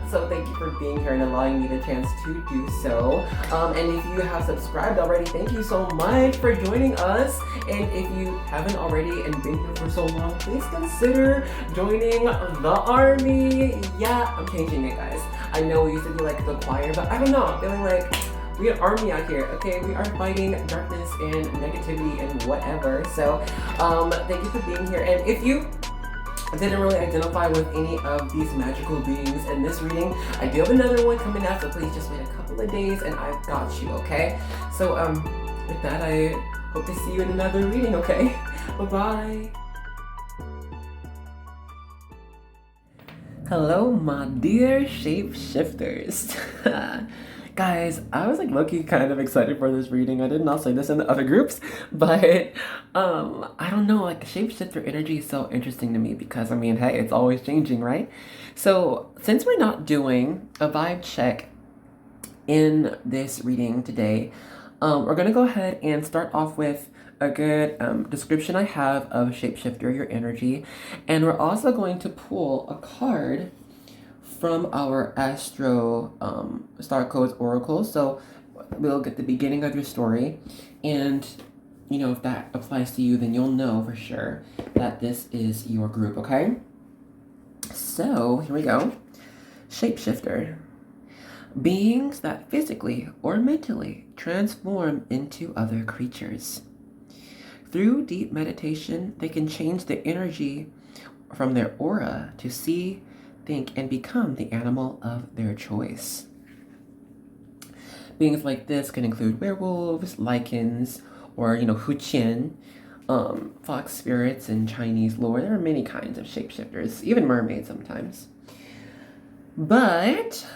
So thank you for being here and allowing me the chance to do so. And if you have subscribed already, thank you so much for joining us. And if you haven't already and been here for so long, please consider joining the army. Yeah, I'm changing it, guys. I know we used to be like the choir, but I don't know. I'm feeling like we are army out here, okay? We are fighting darkness and negativity and whatever. So, thank you for being here. And if you didn't really identify with any of these magical beings in this reading, I do have another one coming out, so please just wait a couple of days and I've got you, okay? So, with that, I hope to see you in another reading, okay? Bye-bye. Hello, my dear shapeshifters. Guys, I was like low-key kind of excited for this reading. I did not say this in the other groups, but I don't know, like shapeshifter energy is so interesting to me because I mean, hey, it's always changing, right? So since we're not doing a vibe check in this reading today, we're gonna go ahead and start off with a good description I have of shapeshifter, your energy, and we're also going to pull a card from our Astro Star Codes Oracle. So we'll get the beginning of your story, and you know, if that applies to you, then you'll know for sure that this is your group, okay? So here we go. Shapeshifter. Beings that physically or mentally transform into other creatures. Through deep meditation, they can change the energy from their aura to see, think, and become the animal of their choice. Beings like this can include werewolves, lichens, or, you know, huqian, fox spirits in Chinese lore. There are many kinds of shapeshifters, even mermaids sometimes. But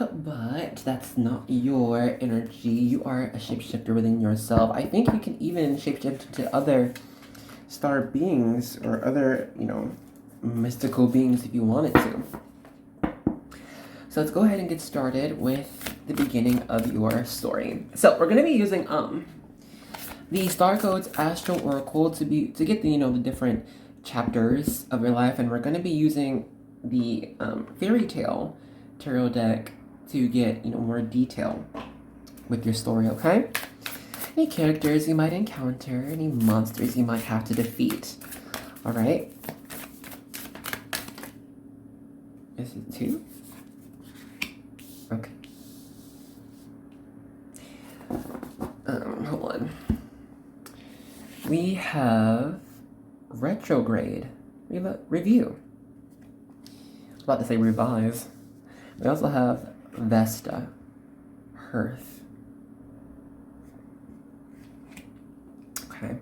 that's not your energy. You are a shapeshifter within yourself. I think you can even shapeshift to other star beings or other, you know, mystical beings if you wanted to. So let's go ahead and get started with the beginning of your story. So we're going to be using the Star Codes Astral Oracle to get the, you know, the different chapters of your life, and we're going to be using the fairy tale tarot deck to get, you know, more detail with your story, okay? Any characters you might encounter, any monsters you might have to defeat. All right. Is it 2? Okay. Hold on. We have retrograde review. I was about to say revise. We also have Vesta, Hearth. Okay.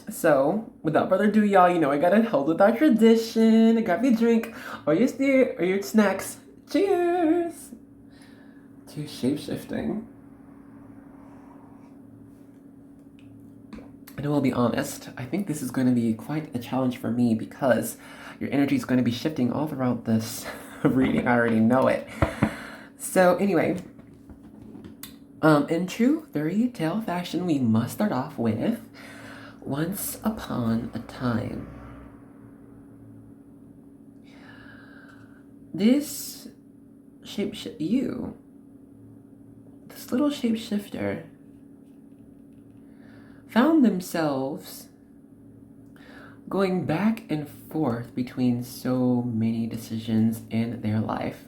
So, without further ado, y'all, you know I gotta hold with our tradition. Grab your drink or your snacks. Cheers to shapeshifting. And I will be honest, I think this is going to be quite a challenge for me because your energy is going to be shifting all throughout this reading. I already know it. So anyway, in true fairy tale fashion, we must start off with once upon a time. This this little shapeshifter, found themselves going back and forth between so many decisions in their life.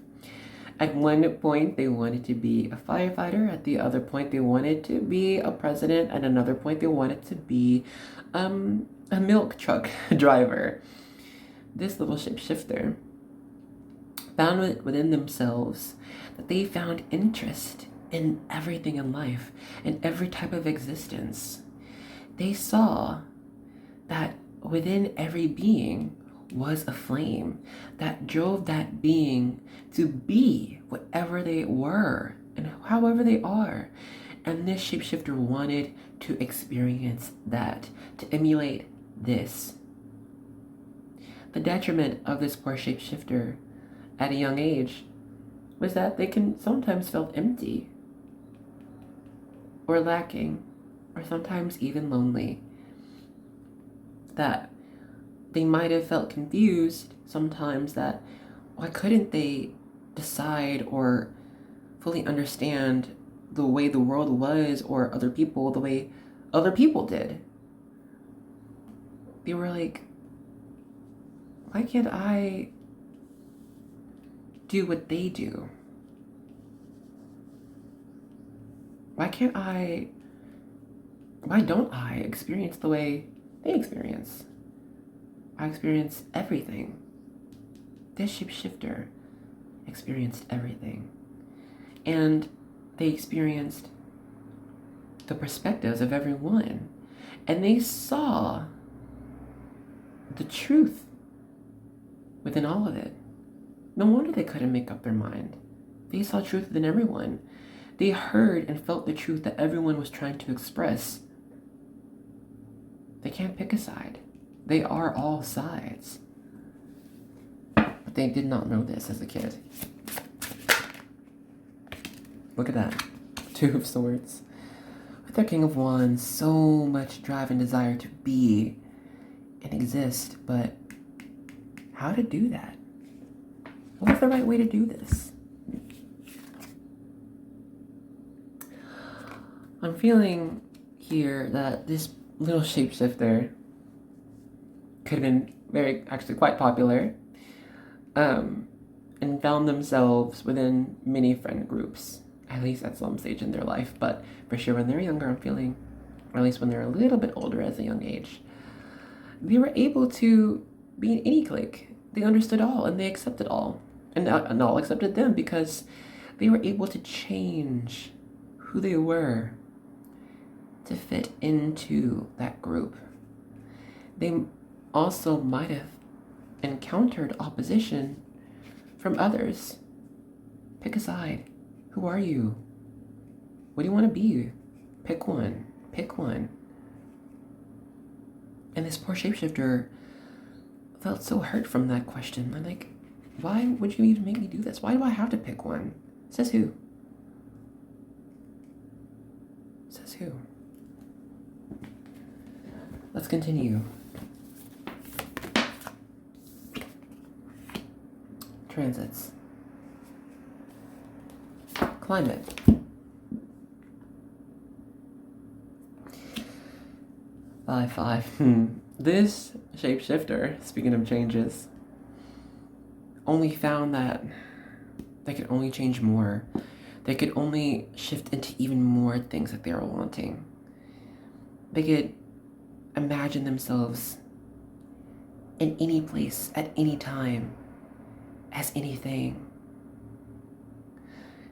At one point, they wanted to be a firefighter. At the other point, they wanted to be a president. At another point, they wanted to be a milk truck driver. This little shapeshifter found within themselves that they found interest in everything in life, in every type of existence. they saw that within every being was a flame that drove that being to be whatever they were and however they are. And this shapeshifter wanted to experience that, to emulate this. The detriment of this poor shapeshifter at a young age was that they can sometimes felt empty or lacking or sometimes even lonely. That they might have felt confused sometimes that why couldn't they decide or fully understand the way the world was or other people the way other people did. They were like, why can't I do what they do? Why don't I experience the way they experience? I experience everything. This shapeshifter experienced everything. And they experienced the perspectives of everyone. And they saw the truth within all of it. No wonder they couldn't make up their mind. They saw truth within everyone. They heard and felt the truth that everyone was trying to express. They can't pick a side. They are all sides. But they did not know this as a kid. Look at that. Two of Swords. With their King of Wands, so much drive and desire to be and exist, but how to do that? What's the right way to do this? I'm feeling here that this little shapeshifter could have been actually quite popular, and found themselves within many friend groups, at least at some stage in their life. But for sure when they're younger, I'm feeling, or at least when they're a little bit older as a young age, they were able to be in any clique. They understood all and they accepted all, and all accepted them because they were able to change who they were to fit into that group. They also might have encountered opposition from others. Pick a side. Who are you? What do you want to be? Pick one. Pick one. And this poor shapeshifter felt so hurt from that question. I'm like, why would you even make me do this? Why do I have to pick one? Says who? Says who? Let's continue. Transits. Climate. 5-5. This shapeshifter, speaking of changes, only found that they could only change more. They could only shift into even more things that they were wanting. They could imagine themselves in any place, at any time, as anything.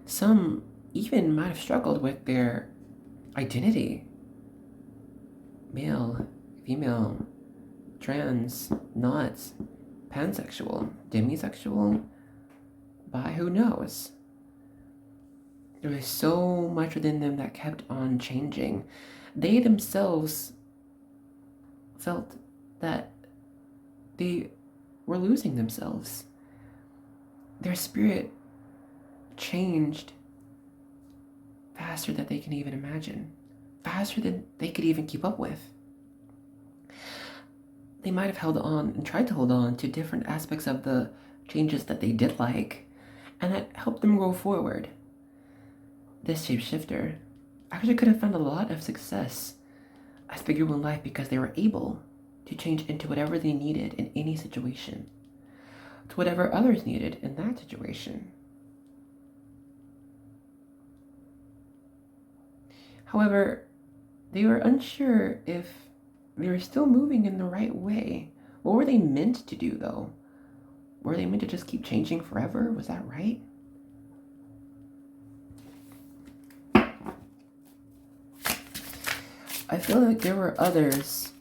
Some even might have struggled with their identity. Male, female, trans, not, pansexual, demisexual, bi, who knows? There was so much within them that kept on changing. They themselves felt that they were losing themselves. Their spirit changed faster than they can even imagine, faster than they could even keep up with. They might have held on and tried to hold on to different aspects of the changes that they did like, and that helped them go forward. This shapeshifter actually could have found a lot of success as they grew in life because they were able to change into whatever they needed in any situation, to whatever others needed in that situation. However, they were unsure if they were still moving in the right way. What were they meant to do, though? Were they meant to just keep changing forever? Was that right? I feel like there were others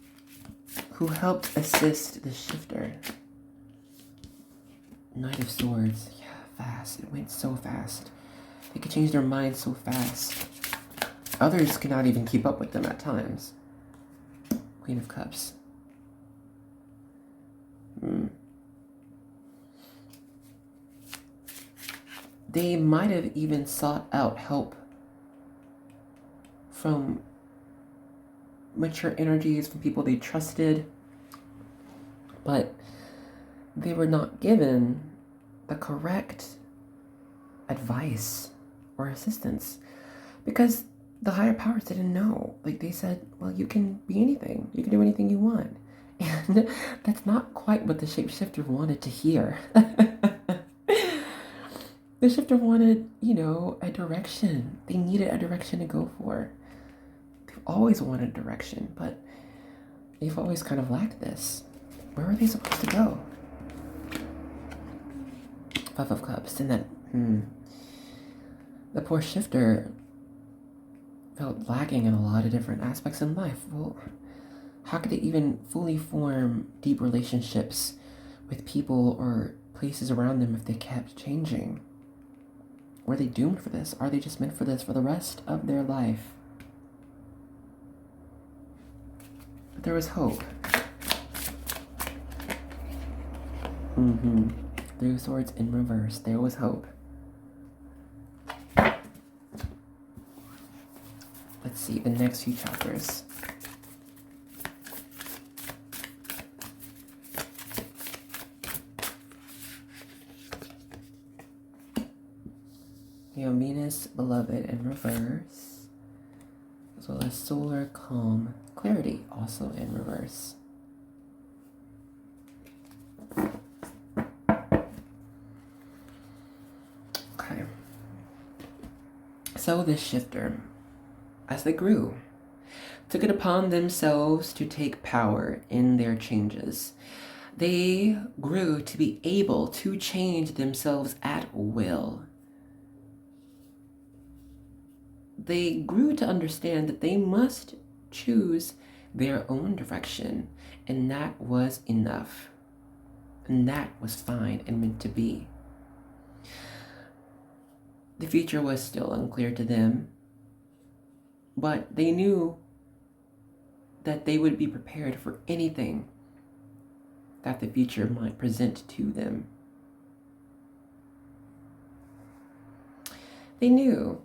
who helped assist the shifter. Knight of Swords. Yeah, fast. It went so fast. They could change their minds so fast. Others cannot even keep up with them at times. Queen of Cups. They might have even sought out help from mature energies, from people they trusted, but they were not given the correct advice or assistance because the higher powers didn't know. Like, they said, well, you can be anything. You can do anything you want. And that's not quite what the shapeshifter wanted to hear. The shifter wanted, a direction. They needed a direction to go for. They've always wanted direction, but they've always kind of lacked this. Where are they supposed to go? Five of Cups. And then, the poor shifter felt lacking in a lot of different aspects in life. Well, how could they even fully form deep relationships with people or places around them if they kept changing? Were they doomed for this? Are they just meant for this for the rest of their life? But there was hope. Three of Swords in reverse. There was hope. Let's see the next few chapters. We have Venus, Beloved in reverse, as well as Solar, Calm, Clarity, also in reverse. Okay. So this shifter, as they grew, took it upon themselves to take power in their changes. They grew to be able to change themselves at will. They grew to understand that they must choose their own direction, and that was enough. And that was fine and meant to be. The future was still unclear to them, but they knew that they would be prepared for anything that the future might present to them. They knew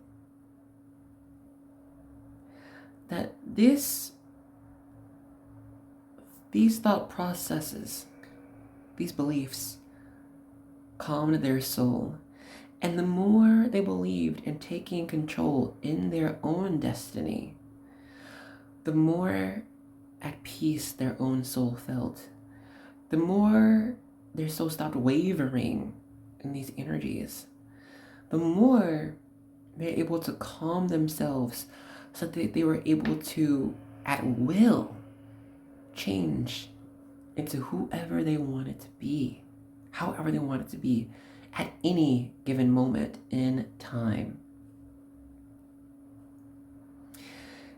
that these thought processes, these beliefs, calmed their soul. And the more they believed in taking control in their own destiny, the more at peace their own soul felt. The more their soul stopped wavering in these energies, the more they're able to calm themselves so that they were able to, at will, change into whoever they wanted to be, however they wanted to be, at any given moment in time.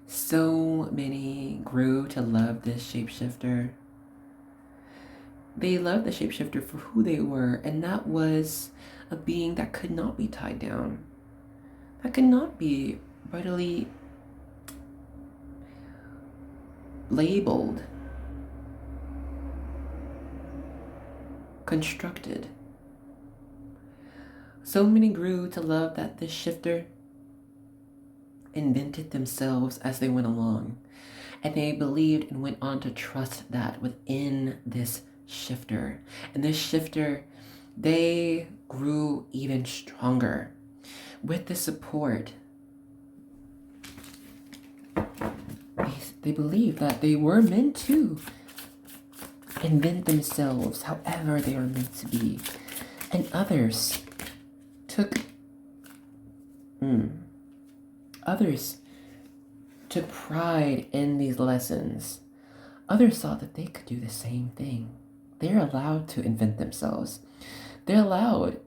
So many grew to love this shapeshifter. They loved the shapeshifter for who they were, and that was a being that could not be tied down, that could not be readily labeled, constructed. So many grew to love that this shifter invented themselves as they went along, and they believed and went on to trust that within this shifter. And this shifter, they grew even stronger with the support. They believed that they were meant to invent themselves however they were meant to be. And others took pride in these lessons. Others thought that they could do the same thing. They're allowed to invent themselves. They're allowed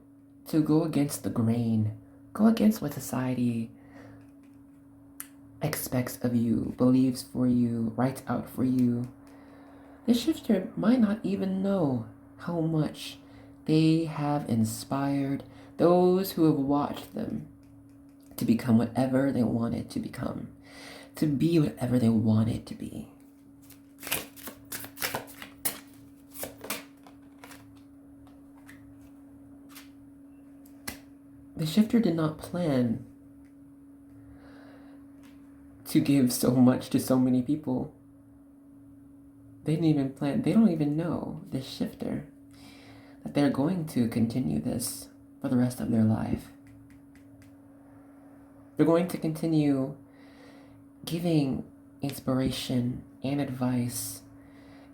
to go against the grain, go against what society expects of you, believes for you, writes out for you. This shifter might not even know how much they have inspired those who have watched them to become whatever they wanted to become, to be whatever they wanted to be. The shifter did not plan to give so much to so many people. They didn't even plan, they don't even know, this shifter, that they're going to continue this for the rest of their life. They're going to continue giving inspiration and advice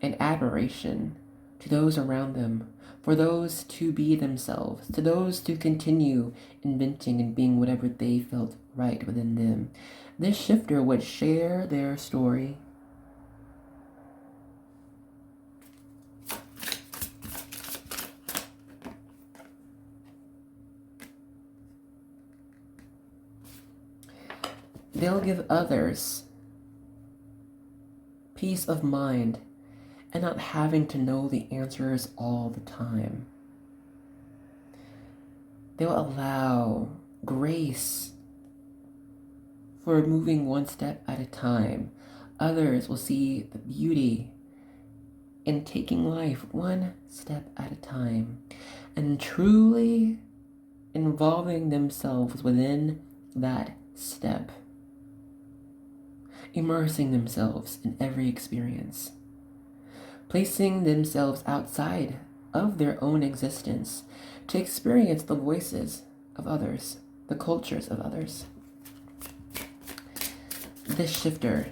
and admiration to those around them, for those to be themselves, to those to continue inventing and being whatever they felt right within them. This shifter would share their story. They'll give others peace of mind and not having to know the answers all the time. They'll allow grace for moving one step at a time. Others will see the beauty in taking life one step at a time and truly involving themselves within that step, immersing themselves in every experience, placing themselves outside of their own existence to experience the voices of others, the cultures of others. This shifter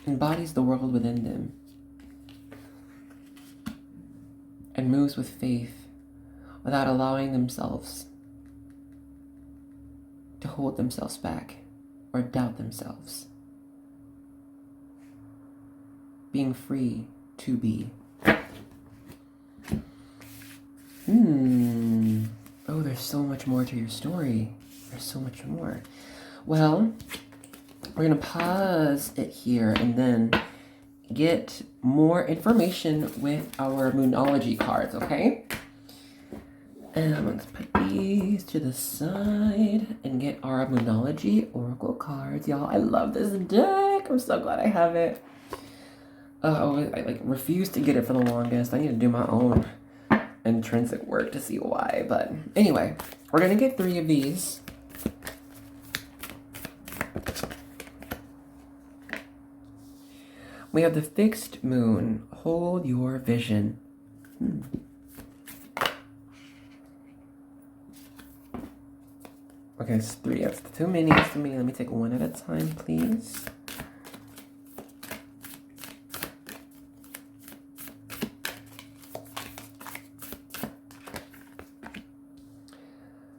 embodies the world within them and moves with faith without allowing themselves to hold themselves back or doubt themselves. Being free to be. Oh, there's so much more to your story. There's so much more. Well, we're gonna pause it here and then get more information with our Moonology cards, okay? And let's put these to the side and get our Moonology Oracle cards. Y'all, I love this deck. I'm so glad I have it. I refused to get it for the longest. I need to do my own intrinsic work to see why. But anyway, we're gonna get 3 of these. We have the fixed moon. Hold your vision. Okay, it's 3. That's too many. It's too many. Let me take one at a time, please.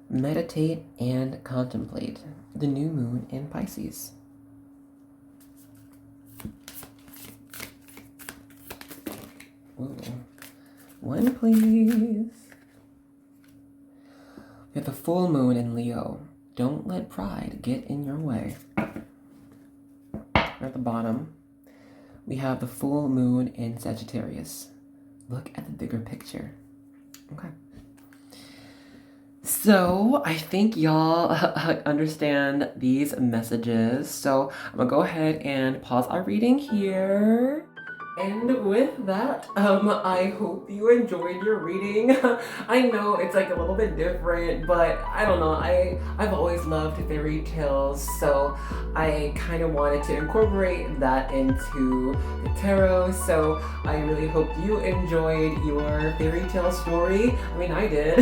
Meditate and contemplate the new moon in Pisces. Ooh. 1, please. We have the full moon in Leo. Don't let pride get in your way. At the bottom, we have the full moon in Sagittarius. Look at the bigger picture. Okay. So I think y'all understand these messages. So I'm gonna go ahead and pause our reading here. And with that, I hope you enjoyed your reading. I know it's like a little bit different, but I don't know. I've always loved fairy tales, so I kind of wanted to incorporate that into the tarot. So I really hope you enjoyed your fairy tale story. I mean, I did.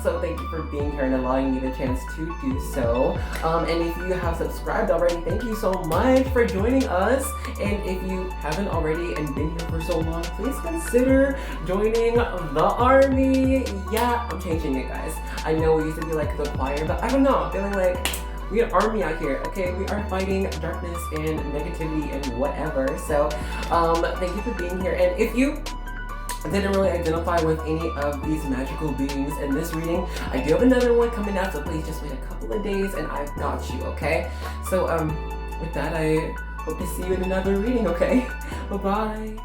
So thank you for being here and allowing me the chance to do so. And if you have subscribed already, thank you so much for joining us. And if you haven't already and been here for so long, please consider joining the army. Yeah, I'm changing it, guys. I know we used to be like the choir, but I don't know, I'm feeling like we are army out here, okay? We are fighting darkness and negativity and whatever. So thank you for being here. And if you didn't really identify with any of these magical beings in this reading. I do have another one coming out, so please just wait a couple of days and I've got you, okay? So with that, I hope to see you in another reading, okay? Bye-bye.